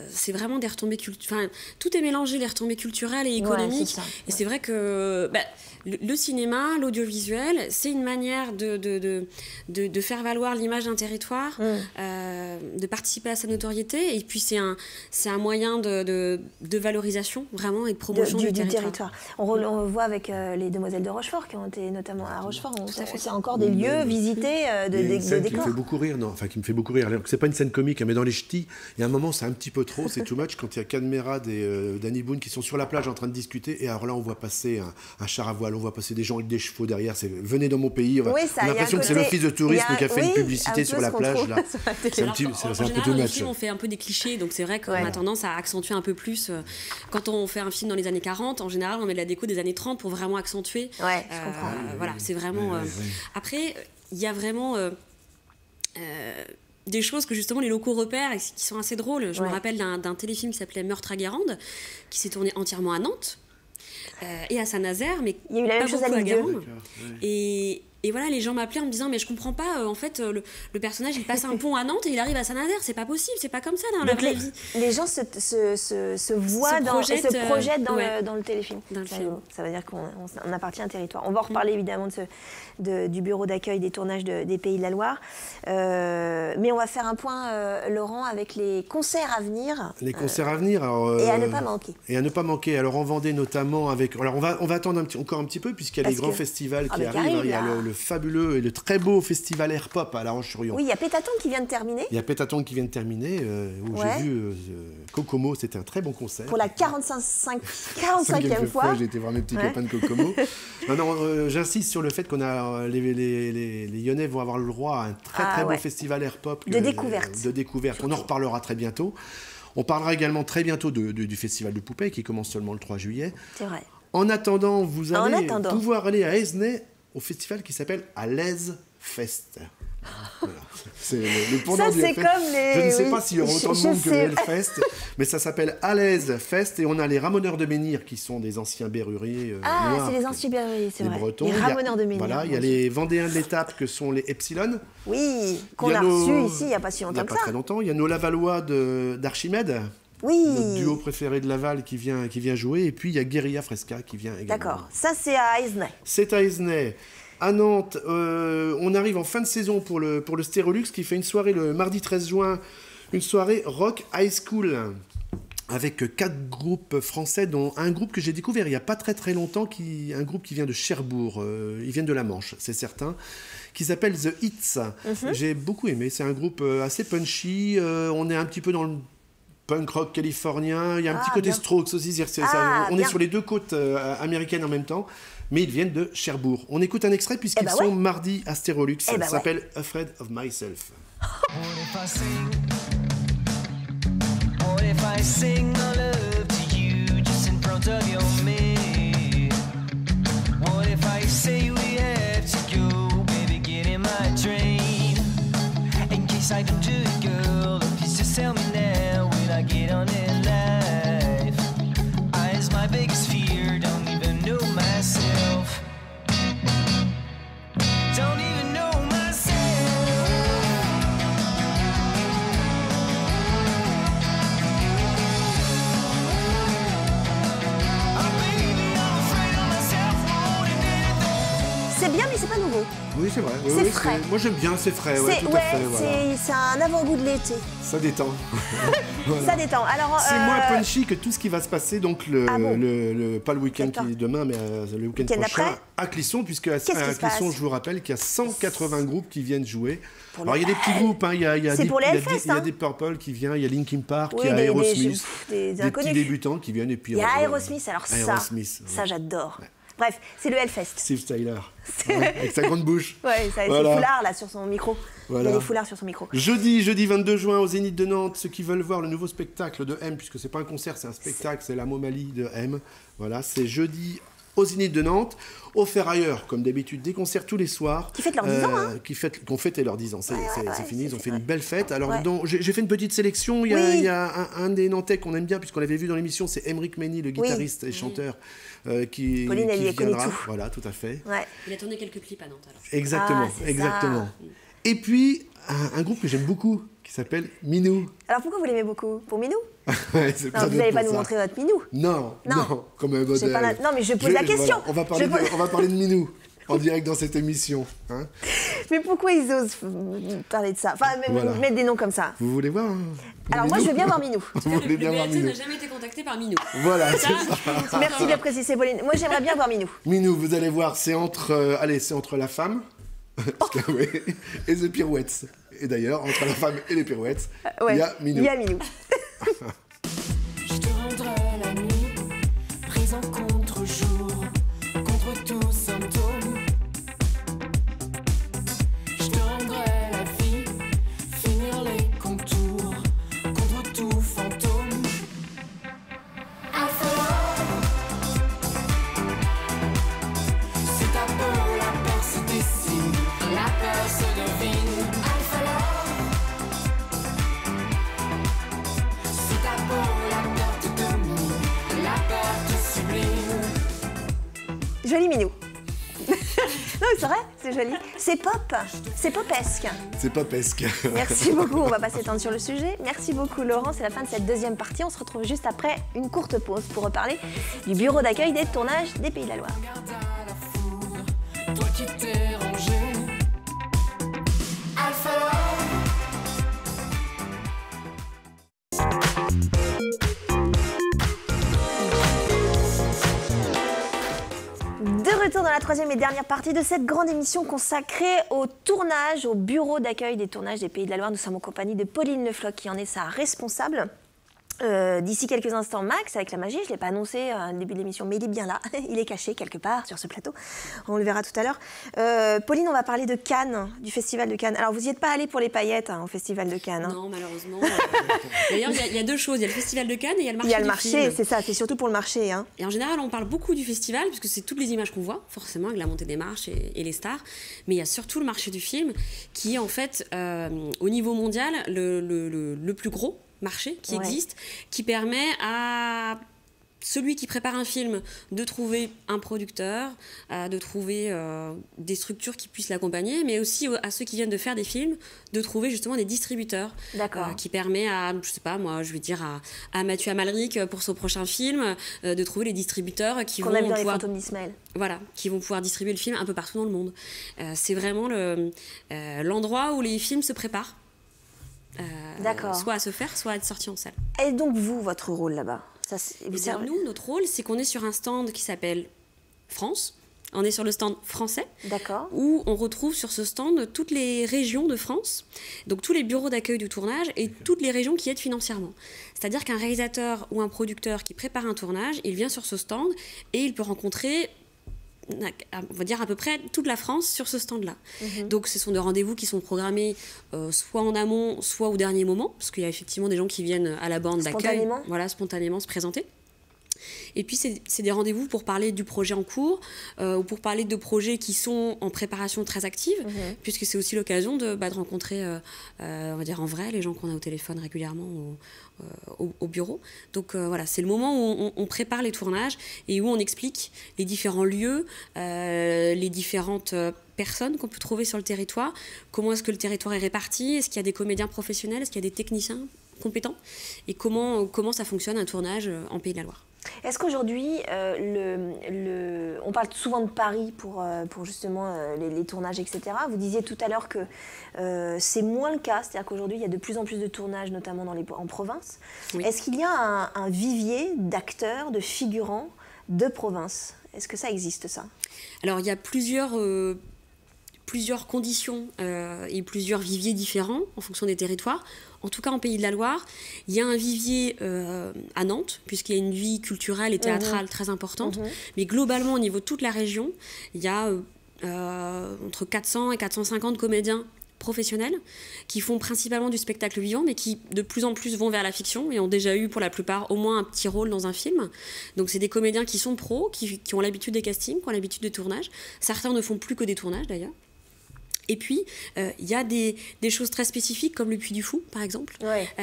c'est vraiment des retombées culturelles. Enfin, tout est mélangé, les retombées culturelles et économiques. Et c'est vrai que le cinéma, l'audiovisuel, c'est une manière de faire valoir l'image d'un territoire, de participer à sa notoriété. Et puis, c'est un moyen de valorisation, vraiment, et de promotion du territoire. On voit avec les Demoiselles de Rochefort, qui ont été notamment à Rochefort. C'est encore des lieux visités de décors. Qui me fait beaucoup rire, qui me fait beaucoup rire. C'est pas une scène comique, mais dans les ch'tis, il y a un moment, c'est un petit peu trop, c'est too much, quand il y a Cadmerade et Danny Boone qui sont sur la plage en train de discuter, et alors là, on voit passer un char à voile, on voit passer des gens avec des chevaux derrière, c'est venez dans mon pays. On a l'impression que c'est l'office de tourisme qui a fait une publicité sur la plage. Là. C'est un peu too much. On fait un peu des clichés, donc c'est vrai qu'on a tendance à accentuer un peu plus. Quand on fait un film dans les années 40, en général, on met de la déco des années 30 pour vraiment accentuer. Je comprends. Voilà, c'est vraiment... Après, il y a vraiment... des choses que justement les locaux repèrent et qui sont assez drôles. Je me rappelle d'un téléfilm qui s'appelait Meurtre à Guérande, qui s'est tourné entièrement à Nantes et à Saint-Nazaire, mais il y a eu la même chose à Guérande. Et voilà, les gens m'appelaient en me disant mais je comprends pas, en fait le personnage il passe un pont à Nantes et il arrive à Saint-Nazaire, c'est pas possible, c'est pas comme ça dans la vraie vie. Les gens se voient et se projettent dans le téléfilm. Ça veut dire qu'on appartient à un territoire. On va en reparler évidemment du bureau d'accueil des tournages des Pays de la Loire. Mais on va faire un point, Laurent, avec les concerts à venir. Les concerts à venir. Alors, et à ne pas manquer. Et à ne pas manquer. Alors en Vendée notamment, alors on va attendre encore un petit peu puisqu'il y a les grands festivals qui arrivent. Il y a le fabuleux et le très beau festival Air Pop à La Roche-sur-Yon. Oui, il y a Pétaton qui vient de terminer. Où j'ai vu Kokomo, c'était un très bon concert. Pour la 45e fois. J'ai été voir mes petits copains de Kokomo. J'insiste sur le fait qu'on a les Lyonnais vont avoir le droit à un très beau festival Air Pop. De découverte. On en reparlera très bientôt. On parlera également très bientôt du festival de Poupée qui commence seulement le 3 juillet. C'est vrai. En attendant, vous allez pouvoir aller à Esnay au festival qui s'appelle À l'Aise Fest. Voilà. C'est le pendant du Hellfest. Je ne sais pas s'il y aura autant de monde que le Hellfest, mais ça s'appelle À l'Aise Fest et on a les Ramoneurs de Menhir qui sont des anciens berruriers noirs. C'est les anciens berruriers, c'est vrai. Bretons. Les Ramoneurs de Menhir. Voilà, il y a les Vendéens de l'étape que sont les Epsilon. Oui, qu'on a reçus ici il n'y a pas si longtemps que ça. Il n'y a pas très longtemps. Il y a nos Lavallois d'Archimède. Oui. Notre duo préféré de Laval qui vient jouer. Et puis il y a Guérilla Fresca qui vient également. D'accord, ça c'est à Esnay. C'est à Esnay. À Nantes, on arrive en fin de saison pour le Stérolux qui fait une soirée le mardi 13 juin, une soirée rock high school avec 4 groupes français, dont un groupe que j'ai découvert il n'y a pas très très longtemps, un groupe qui vient de Cherbourg, ils viennent de la Manche, c'est certain, qui s'appelle The Hits. J'ai beaucoup aimé, c'est un groupe assez punchy, on est un petit peu dans le punk rock californien, il y a un petit côté Strokes aussi, on est sur les deux côtes américaines en même temps. Mais ils viennent de Cherbourg. On écoute un extrait puisqu'ils sont mardi à Stérolux. Ça s'appelle Afraid of Myself. What if I sing my love to you just in front of your mirror? What if I say we have to go, baby, get in my train? In case I don't do it, girl, please just tell me now, will I get on in life? Is my biggest fear, don't even know myself. Don't even know myself. Oh baby, I'm afraid of myself more than anything. C'est bien, mais c'est pas nouveau. Oui, c'est vrai. C'est frais. Moi, j'aime bien, c'est frais. Tout à fait, voilà. C'est un avant-goût de l'été. Ça détend. Voilà. Ça détend. Alors, c'est moins punchy que tout ce qui va se passer, donc pas le week-end qui est demain, mais le week-end prochain à Clisson, puisque à Clisson, je vous rappelle qu'il y a 180 groupes qui viennent jouer. Alors, il y a des petits groupes, il y a des Purple qui viennent, il y a Linkin Park, il y a Aerosmith, des petits débutants qui viennent. Il y a Aerosmith, alors ça j'adore. Bref, c'est le Hellfest. Steve Tyler, avec sa grande bouche. Ouais, ça a ses foulards là sur son micro. Voilà. Il y a des foulards sur son micro. Jeudi 22 juin au Zénith de Nantes, ceux qui veulent voir le nouveau spectacle de M, puisque c'est pas un concert, c'est un spectacle, c'est la Momalie de M. Voilà, c'est jeudi au Zénith de Nantes. Au Ferrailleur, comme d'habitude, des concerts tous les soirs. Qui fêtent leurs 10 ans, hein. Qui ont fêté leurs 10 ans, c'est fini, ils ont fait une belle fête. Alors, j'ai fait une petite sélection, il y a un des Nantais qu'on aime bien, puisqu'on l'avait vu dans l'émission, c'est Émeric Mény, le guitariste et chanteur, qui viendra. Voilà, tout à fait. Ouais. Il a tourné quelques clips à Nantes, alors. Exactement. Et puis, un groupe que j'aime beaucoup, qui s'appelle Minou. Alors pourquoi vous l'aimez beaucoup? Pour Minou? Ouais, non, vous n'allez pas nous montrer votre Minou. Non, comme un modèle. Non, mais je pose la question. Voilà, on va parler de Minou en direct dans cette émission. Hein. Mais pourquoi ils osent parler de ça? Enfin, mettre des noms comme ça. Vous voulez voir Alors moi, je veux bien voir Minou. Le BAT n'a jamais été contacté par Minou. Voilà, c'est ça. Merci de le préciser, Pauline. Moi, j'aimerais bien voir Minou. Minou, vous allez voir, c'est entre la femme et The Pirouettes. Et d'ailleurs, entre la femme et les pirouettes, il y a Minou. Il y a Minou. Je te rendrai la nuit, prise en contre-jour, contre tout symptôme. Je te rendrai la vie, finir les contours, contre tout fantôme. C'est ta peau, la peur se dessine, la peur se devine. Joli Minou. Non, c'est vrai, c'est joli. C'est pop, c'est popesque. C'est popesque. Merci beaucoup, on va pas s'étendre sur le sujet. Merci beaucoup Laurent, c'est la fin de cette deuxième partie. On se retrouve juste après une courte pause pour reparler du bureau d'accueil des tournages des Pays de la Loire. Toi qui t'es rangé, De retour dans la troisième et dernière partie de cette grande émission consacrée au tournage, au bureau d'accueil des tournages des Pays de la Loire. Nous sommes en compagnie de Pauline Le Floch qui en est sa responsable. D'ici quelques instants, Max, avec la magie, je ne l'ai pas annoncé au début de l'émission, mais il est bien là, il est caché quelque part sur ce plateau, on le verra tout à l'heure. Pauline, on va parler de Cannes, du Festival de Cannes. Alors, vous n'y êtes pas allée pour les paillettes au Festival de Cannes. Non, malheureusement. D'ailleurs, il y a deux choses, il y a le Festival de Cannes et il y a le marché. Il y a le marché, c'est ça, c'est surtout pour le marché. Hein. Et en général, on parle beaucoup du festival, puisque c'est toutes les images qu'on voit, forcément, avec la montée des marches et les stars, mais il y a surtout le marché du film, qui est en fait, au niveau mondial, le plus gros marché qui existe, qui permet à celui qui prépare un film de trouver un producteur, de trouver des structures qui puissent l'accompagner, mais aussi à ceux qui viennent de faire des films, de trouver justement des distributeurs. Qui permet à, je sais pas, moi, je vais dire à Mathieu Amalric pour son prochain film, de trouver les distributeurs qui vont pouvoir... les fantômes d'Ismaël. Voilà, qui vont pouvoir distribuer le film un peu partout dans le monde. C'est vraiment l'endroit où les films se préparent. Soit à se faire, soit à être sorti en salle. Et donc vous, votre rôle là-bas Nous, notre rôle, c'est qu'on est sur un stand qui s'appelle France. On est sur le stand français, où on retrouve sur ce stand toutes les régions de France, donc tous les bureaux d'accueil du tournage et toutes les régions qui aident financièrement. C'est-à-dire qu'un réalisateur ou un producteur qui prépare un tournage, il vient sur ce stand et il peut rencontrer... on va dire à peu près toute la France sur ce stand-là. Donc ce sont des rendez-vous qui sont programmés soit en amont, soit au dernier moment, parce qu'il y a effectivement des gens qui viennent à la borne d'accueil, spontanément se présenter. Et puis c'est des rendez-vous pour parler du projet en cours, ou pour parler de projets qui sont en préparation très active, puisque c'est aussi l'occasion de rencontrer, on va dire en vrai, les gens qu'on a au téléphone régulièrement au bureau. Donc voilà, c'est le moment où on prépare les tournages et où on explique les différents lieux, les différentes personnes qu'on peut trouver sur le territoire, comment est-ce que le territoire est réparti, est-ce qu'il y a des comédiens professionnels, est-ce qu'il y a des techniciens compétents, et comment ça fonctionne un tournage en Pays de la Loire. Est-ce qu'aujourd'hui, on parle souvent de Paris pour justement les tournages, etc. Vous disiez tout à l'heure que c'est moins le cas, c'est-à-dire qu'aujourd'hui, il y a de plus en plus de tournages, notamment en province. Est-ce qu'il y a un vivier d'acteurs, de figurants de province? Est-ce que ça existe, ça? Alors, il y a plusieurs conditions et plusieurs viviers différents en fonction des territoires. En tout cas, en Pays de la Loire, il y a un vivier à Nantes, puisqu'il y a une vie culturelle et théâtrale très importante. Mais globalement, au niveau de toute la région, il y a entre 400 et 450 comédiens professionnels qui font principalement du spectacle vivant, mais qui de plus en plus vont vers la fiction et ont déjà eu pour la plupart au moins un petit rôle dans un film. Donc c'est des comédiens qui sont pros, qui ont l'habitude des castings, qui ont l'habitude des tournages. Certains ne font plus que des tournages d'ailleurs. Et puis, il y a des choses très spécifiques, comme le Puy du Fou, par exemple,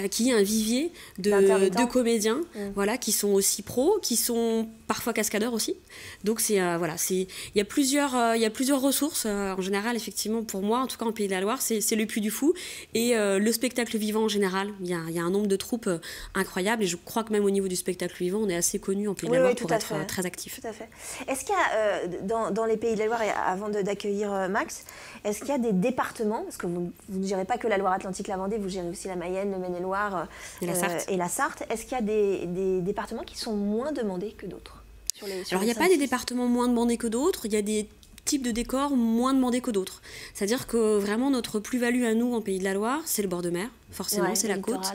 qui est un vivier de comédiens voilà, qui sont aussi pros, qui sont parfois cascadeurs aussi. Donc, il y a plusieurs ressources. En général, effectivement, pour moi, en tout cas en Pays de la Loire, c'est le Puy du Fou et le spectacle vivant en général. Il y a un nombre de troupes incroyable et je crois que même au niveau du spectacle vivant, on est assez connu en Pays de la Loire pour être très actif. Tout à fait. Est-ce qu'il y a, dans les Pays de la Loire, avant d'accueillir Max, est-ce qu'il y a des départements, parce que vous ne gérez pas que la Loire-Atlantique, la Vendée, vous gérez aussi la Mayenne, le Maine-et-Loire et la Sarthe. Est-ce qu'il y a des départements qui sont moins demandés que d'autres Alors, il n'y a pas des départements moins demandés que d'autres, il y a des types de décors moins demandés que d'autres. C'est-à-dire que vraiment notre plus-value à nous en Pays de la Loire, c'est le bord de mer, forcément, c'est la côte.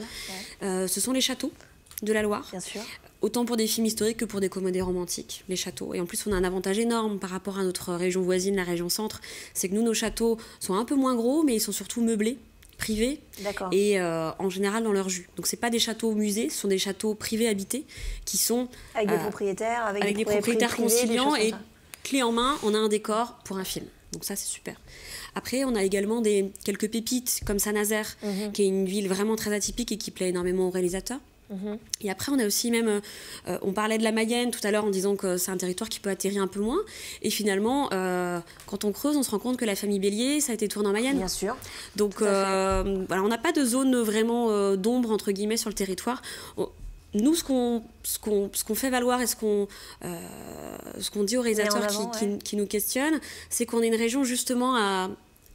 Ce sont les châteaux de la Loire. Bien sûr. Autant pour des films historiques que pour des comédies romantiques, les châteaux. Et en plus, on a un avantage énorme par rapport à notre région voisine, la région centre, c'est que nous, nos châteaux sont un peu moins gros, mais ils sont surtout meublés, privés, et en général dans leur jus. Donc, ce n'est pas des châteaux musées, ce sont des châteaux privés habités qui sont... Avec des propriétaires, avec des propriétaires conciliants, et clé en main, on a un décor pour un film. Donc ça, c'est super. Après, on a également quelques pépites, comme Saint-Nazaire, qui est une ville vraiment très atypique et qui plaît énormément aux réalisateurs. Et après, on a aussi même, on parlait de la Mayenne tout à l'heure en disant que c'est un territoire qui peut atterrir un peu moins. Et finalement, quand on creuse, on se rend compte que la famille Bélier, ça a été tourné en Mayenne. Bien sûr. Donc, voilà, on n'a pas de zone vraiment d'ombre, entre guillemets, sur le territoire. Nous, ce qu'on fait valoir et ce qu'on dit aux réalisateurs qui nous questionnent, c'est qu'on est une région justement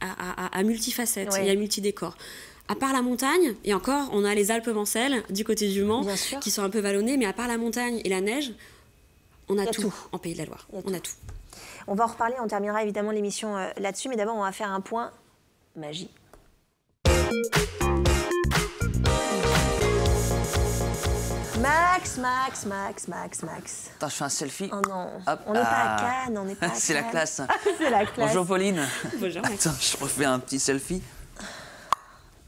à multifacettes et à multidécors. À part la montagne, et encore, on a les Alpes-Mancelles du côté du Mans, qui sont un peu vallonnées, mais à part la montagne et la neige, on a tout en Pays de la Loire. On a tout. On va en reparler, on terminera évidemment l'émission là-dessus, mais d'abord, on va faire un point magie. Max. Attends, je fais un selfie. Oh non, on n'est pas à Cannes, on n'est pas à Cannes. C'est la classe. C'est la classe. Bonjour Pauline. Bonjour Max. Attends, je refais un petit selfie.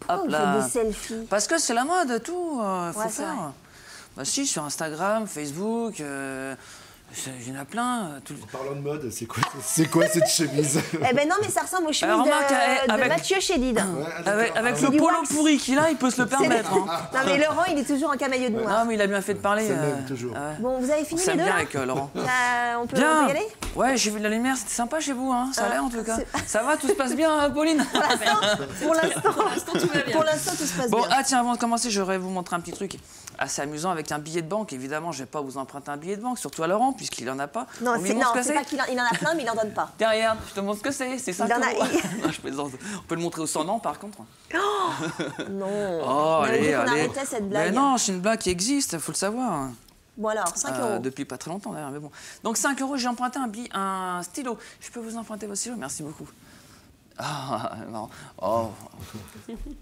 Hop là. Des selfies. Parce que c'est la mode, tout. Faut faire. Bah si, sur Instagram, Facebook, il y en a plein. En parlant de mode, c'est quoi cette chemise? Eh ben non, mais ça ressemble aux chemises de Mathieu Chédid. Avec le polo pourri qu'il a, il peut se le permettre. Non, mais Laurent, il est toujours en camailleux de noir. Non, mais il a bien fait de parler. Ça m'aime toujours. Bon, vous avez fini les deux? bien avec Laurent. On peut y aller? Ouais, j'ai vu de la lumière, c'était sympa chez vous, hein. Ça a l'air en tout cas. Ça va, tout se passe bien, Pauline? Pour l'instant, tout va bien. Pour l'instant, tout se passe bien. Bon, tiens, avant de commencer, j'aurais vous montrer un petit truc assez amusant avec un billet de banque. Évidemment, je ne vais pas vous emprunter un billet de banque, surtout à Laurent, puisqu'il n'en a pas. Non, c'est pas qu'il en a plein, mais il n'en donne pas. Tiens, regarde, je te montre ce que c'est. C'est 5 euros. Non, je plaisante. On peut le montrer au 100 ans, par contre. Non. Oh, allez. On arrêtait cette blague. Mais non, c'est une blague qui existe, il faut le savoir. Bon alors, 5 euros. Depuis pas très longtemps d'ailleurs, mais bon. Donc 5 euros, j'ai emprunté un stylo. Je peux vous emprunter vos stylos? Merci beaucoup. Ah, non. Oh.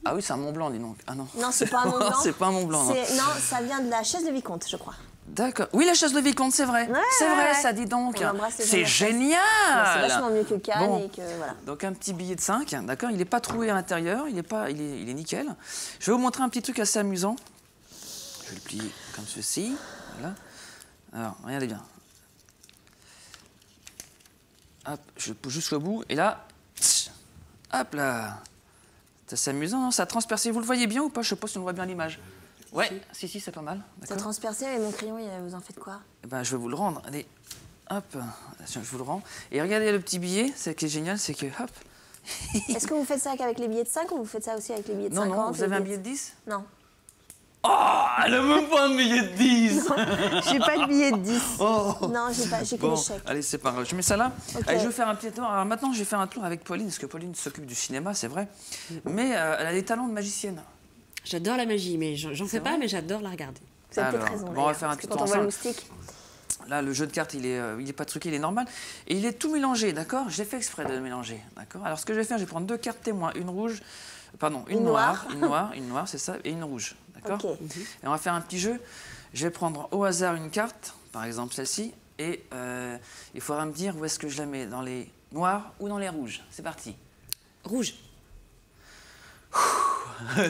Ah oui, c'est un Mont Blanc, dis donc. Ah non. Non, c'est pas un Mont Blanc. C'est pas un Mont Blanc. Non, ça vient de la chaise de Vicomte, je crois. D'accord. Oui, la chaise de Vicomte, c'est vrai. C'est vrai, ça dit donc. C'est génial. C'est vachement mieux que Cannes et que voilà. Donc un petit billet de 5, d'accord. Il n'est pas troué à l'intérieur, il est nickel. Je vais vous montrer un petit truc assez amusant. Je vais le plier comme ceci. Voilà. Alors, regardez bien. Hop, je pousse jusqu'au bout et là, hop là. C'est assez amusant, non? Ça a transpercé. Vous le voyez bien ou pas? Je sais pas si on voit bien l'image. Ouais, si, c'est pas mal. Ça a transpercé, mais mon crayon, vous en faites quoi? Eh ben, je vais vous le rendre. Allez, hop, je vous le rends. Et regardez le petit billet, ce qui est génial, c'est que, hop. Est-ce que vous faites ça qu'avec les billets de 5 ou vous faites ça aussi avec les billets de 50? Non, vous avez un billet de 10? Non. Oh, elle a même pas un billet de 10. J'ai pas de billet de 10. Oh. Non, j'ai que les chèques. Allez, c'est pas grave. Je mets ça là. Okay. Allez, je vais faire un petit tour. Alors maintenant, je vais faire un tour avec Pauline, parce que Pauline s'occupe du cinéma, c'est vrai. Mais elle a des talents de magicienne. J'adore la magie, mais j'en fais pas, mais j'adore la regarder. Vous avez peut-être raison. Bon, on va faire un petit tour ensemble. Quand on voit le moustique. Là, le jeu de cartes, il est pas truqué, il est normal. Et il est tout mélangé, d'accord? J'ai fait exprès de le mélanger, d'accord? Alors, ce que je vais faire, je vais prendre 2 cartes témoins, une rouge, pardon, une noire, c'est ça, et une rouge, d'accord? Okay. Et on va faire un petit jeu. Je vais prendre au hasard une carte, par exemple celle-ci, et il faudra me dire où est-ce que je la mets, dans les noirs ou dans les rouges. C'est parti. Rouge.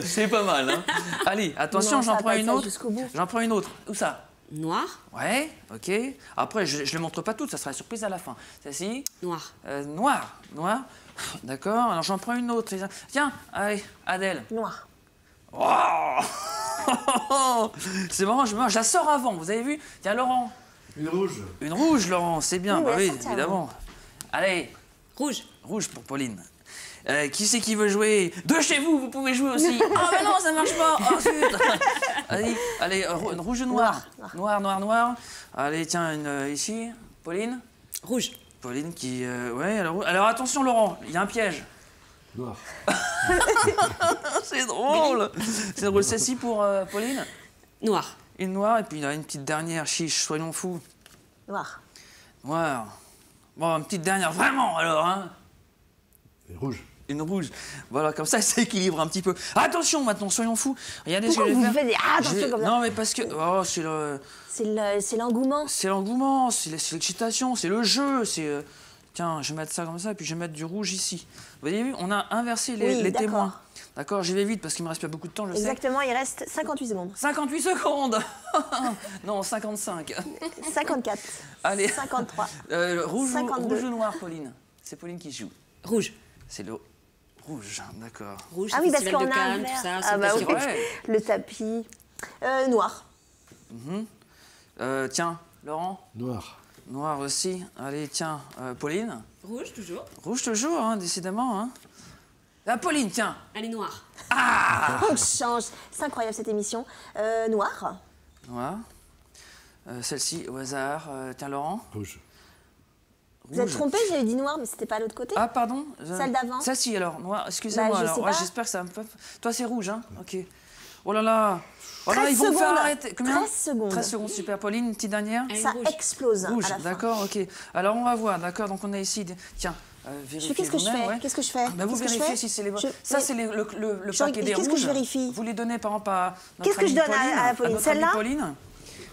C'est pas mal, hein? Allez, attention, j'en prends une autre. J'en prends une autre. Où ça? Noir. Ouais, ok. Après, je ne les montre pas toutes, ça sera la surprise à la fin. Celle-ci. Noir. Noir. D'accord, alors j'en prends une autre. Tiens, allez, Adèle. Noir. Oh c'est marrant, je la sors avant, vous avez vu? Tiens, Laurent. Une rouge. Une rouge, Laurent, c'est bien. Oui, bah oui, ça, évidemment. Allez. Rouge. Rouge pour Pauline. Qui c'est qui veut jouer? De chez vous, vous pouvez jouer aussi. Ah, mais non, ça marche pas. Oh, zut. Allez, rouge ou noir? Noir. Allez, tiens, une ici. Pauline? Rouge. Pauline qui... ouais, alors attention, Laurent, il y a un piège. Noir. C'est drôle. C'est drôle. Celle-ci pour Pauline? Noir. Une noire, et puis il y a une petite dernière, chiche, soyons fous. Noir. Bon, une petite dernière, vraiment, alors, hein? Et rouge. Une rouge. Voilà, comme ça équilibre un petit peu. Attention, maintenant, soyons fous. Regardez ce que je vais faire. Faites attention comme ça. Non, mais parce que... Oh, c'est le... C'est l'engouement. C'est l'engouement, c'est l'excitation, c'est le jeu, c'est... Tiens, je vais mettre ça comme ça, et puis je vais mettre du rouge ici. Vous avez vu, on a inversé les témoins. D'accord, j'y vais vite parce qu'il me reste pas beaucoup de temps, je sais. Exactement, il reste 58 secondes. 58 secondes. Non, 55. 54. Allez. 53. Rouge ou noir, Pauline? C'est Pauline qui joue. Rouge. C'est le rouge, d'accord. Rouge, ah oui, parce qu'on a Cannes, un tout ça. Ah bah oui. Le tapis. Noir. Tiens, Laurent? Noir. Noir aussi. Allez, tiens, Pauline? Rouge, toujours. Rouge toujours, hein, décidément. Hein. Ah, Pauline, tiens. Allez, noir. Ah, on change. C'est incroyable cette émission. Noir. Noir. Celle-ci, au hasard. Tiens, Laurent? Rouge. Vous êtes trompé, j'avais dit noir, mais c'était pas l'autre côté. Ah, pardon? Celle d'avant. Celle-ci, alors, noir. Excusez-moi. Bah, alors. Ouais, j'espère que ça... Toi, c'est rouge, hein? Ok. Oh là là. Oh là, ils vont faire arrêter. Combien? 13 secondes. 13 secondes, super. Pauline, une petite dernière? Ça explose. Rouge, d'accord, ok. Alors, on va voir, d'accord? Donc, on a ici... Tiens, vérifiez. Qu'est-ce que je fais? Qu'est-ce que je fais? Vous vérifiez si c'est les... Ça, c'est le paquet des rouges. Qu'est-ce que je vérifie? Vous les donnez, par exemple, à Qu'est-ce que je donne à Pauline? Celle-là? Pauline.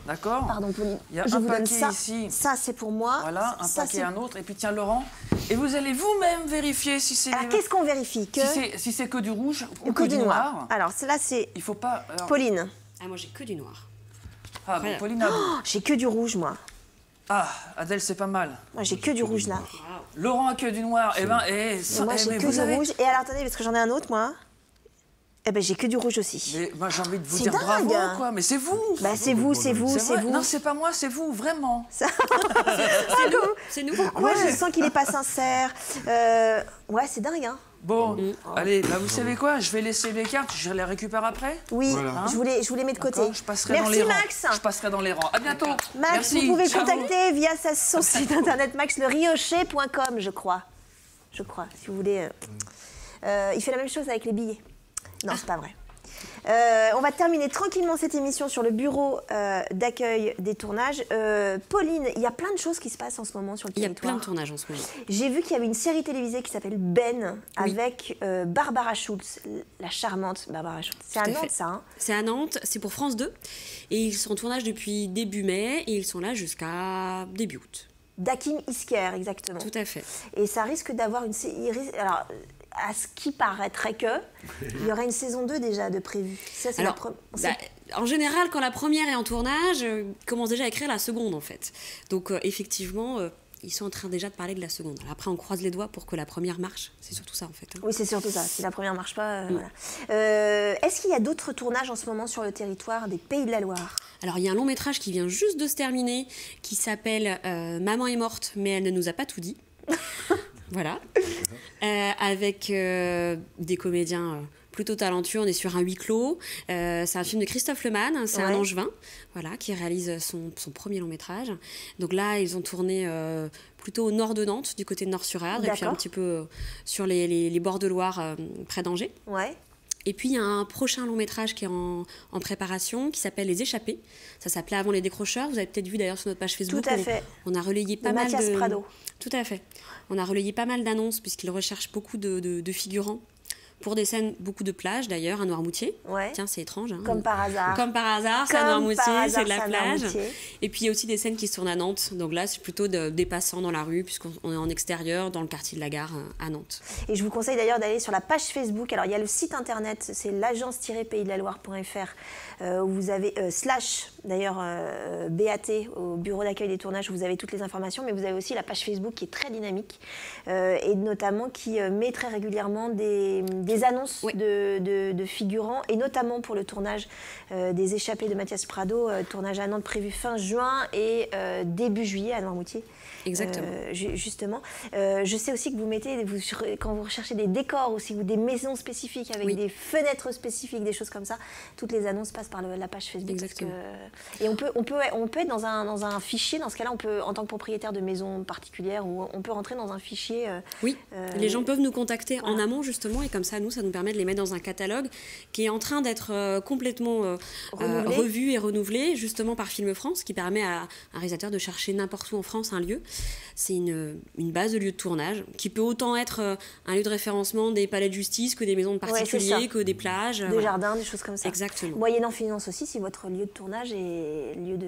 D'accord. Pardon, Pauline. Il y a je un vous donne paquet ça. ici. Ça, c'est pour moi. Voilà, un paquet, un autre. Et puis, tiens, Laurent. Et vous allez vous-même vérifier si c'est... Alors, qu'est-ce qu'on vérifie? Si c'est que du rouge ou que du noir. Alors, celle-là, c'est... Il faut pas... Pauline. Ah, moi, j'ai que du noir. Ah, bon, Pauline a... j'ai que du rouge, moi. Ah, Adèle, c'est pas mal. Moi, j'ai que du rouge, là. Laurent a que du noir. Eh ben, moi, j'ai que du rouge. Et alors, attendez, parce que j'en ai un autre, moi. Eh ben, j'ai que du rouge aussi. Mais moi, j'ai envie de vous dire bravo, quoi. Mais c'est vous. Bah, c'est vous. Non, c'est pas moi, c'est vous, vraiment. C'est nous. Pourquoi je sens qu'il est pas sincère. Ouais, c'est dingue, hein. Bon, allez, bah, vous savez quoi? Je vais laisser les cartes, je les récupère après. Oui, voilà. je vous les mets de côté. Je passerai dans les Max. rangs. Je passerai dans les rangs. À bientôt. Max, merci. Vous pouvez contacter via son site internet maxleriocher.com, je crois, si vous voulez. Il fait la même chose avec les billets. Non, c'est pas vrai. On va terminer tranquillement cette émission sur le bureau d'accueil des tournages. Pauline, il y a plein de choses qui se passent en ce moment sur le territoire. Il y a plein de tournages en ce moment. J'ai vu qu'il y avait une série télévisée qui s'appelle Ben, avec Barbara Schultz, la charmante Barbara Schultz. C'est à Nantes, ça, hein? C'est à Nantes, c'est pour France 2. Et ils sont en tournage depuis début mai et ils sont là jusqu'à début août. D'Hakim Isker, exactement. Tout à fait. Et ça risque d'avoir une série... Alors, à ce qui paraîtrait il y aurait une saison 2 déjà de prévue. Ça, c'est en général, quand la première est en tournage, ils commencent déjà à écrire la seconde, en fait. Donc, effectivement, ils sont en train déjà de parler de la seconde. Alors, après, on croise les doigts pour que la première marche. C'est surtout ça, en fait. Hein. Oui, c'est surtout ça. Si la première marche pas, voilà. Est-ce qu'il y a d'autres tournages en ce moment sur le territoire des Pays de la Loire? Alors, il y a un long métrage qui vient juste de se terminer, qui s'appelle « Maman est morte, mais elle ne nous a pas tout dit ». Voilà, avec des comédiens plutôt talentueux. On est sur un huis clos. C'est un film de Christophe Lemann, c'est un Angevin, voilà, qui réalise son premier long métrage. Donc là, ils ont tourné plutôt au nord de Nantes, du côté de Nord-sur-Erdre, et puis un petit peu sur les bords de Loire, près d'Angers. Ouais. Et puis, il y a un prochain long métrage qui est en préparation, qui s'appelle Les Échappés. Ça s'appelait Avant les décrocheurs. Vous avez peut-être vu d'ailleurs sur notre page Facebook. Tout à fait. On a relayé pas mal Mathias Prado. Tout à fait. On a relayé pas mal d'annonces puisqu'ils recherchent beaucoup de figurants pour des scènes, beaucoup de plage d'ailleurs, à Noirmoutier. Ouais. Tiens, c'est étrange. Hein. Comme par hasard. Comme par hasard, c'est à Noirmoutier, c'est de la plage. Et puis il y a aussi des scènes qui se tournent à Nantes. Donc là, c'est plutôt des passants dans la rue, puisqu'on est en extérieur, dans le quartier de la Gare à Nantes. Et je vous conseille d'ailleurs d'aller sur la page Facebook. Alors il y a le site internet, c'est l'agence-pays-de-la-Loire.fr, où vous avez d'ailleurs BAT, au bureau d'accueil des tournages, où vous avez toutes les informations, mais vous avez aussi la page Facebook qui est très dynamique, et notamment qui met très régulièrement des annonces de figurants, et notamment pour le tournage des Échappées de Mathias Prado, tournage à Nantes prévu fin juin et début juillet à Noirmoutier. Exactement. Justement. Je sais aussi que vous mettez, quand vous recherchez des décors aussi, ou des maisons spécifiques avec des fenêtres spécifiques, des choses comme ça, toutes les annonces passent par la page Facebook. Exactement. Et on peut être dans un fichier, dans ce cas-là, on peut, en tant que propriétaire de maison particulière, ou on peut rentrer dans un fichier. Oui, les gens peuvent nous contacter en amont justement, et comme ça, ça nous permet de les mettre dans un catalogue qui est en train d'être complètement revu et renouvelé, justement par Film France, qui permet à un réalisateur de chercher n'importe où en France un lieu. C'est une base de lieu de tournage qui peut autant être un lieu de référencement des palais de justice que des maisons de particuliers, que des plages. Des jardins, des choses comme ça. Exactement. Moyennant finance aussi, si votre lieu de tournage est lieu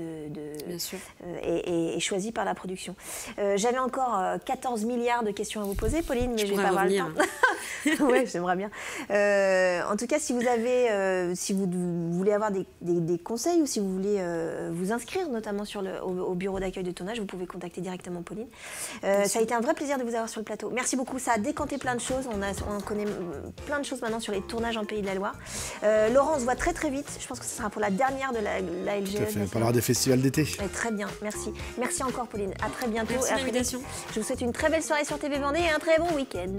Bien sûr. est choisi par la production. J'avais encore 14 milliards de questions à vous poser, Pauline, mais je vais pas avoir le temps. Oui, j'aimerais bien. En tout cas, si vous voulez avoir des conseils, ou si vous voulez vous inscrire notamment au bureau d'accueil de tournage, vous pouvez contacter directement Pauline. Ça a été un vrai plaisir de vous avoir sur le plateau. Merci beaucoup, ça a décanté plein de choses. On connaît plein de choses maintenant sur les tournages en Pays de la Loire. Laurent, on se voit très très vite. Je pense que ce sera pour la dernière de la LGE. Tout à fait, on parlera des festivals d'été. Très bien, merci. Merci encore, Pauline. À très bientôt. Merci de l'invitation. Je vous souhaite une très belle soirée sur TV Vendée et un très bon week-end.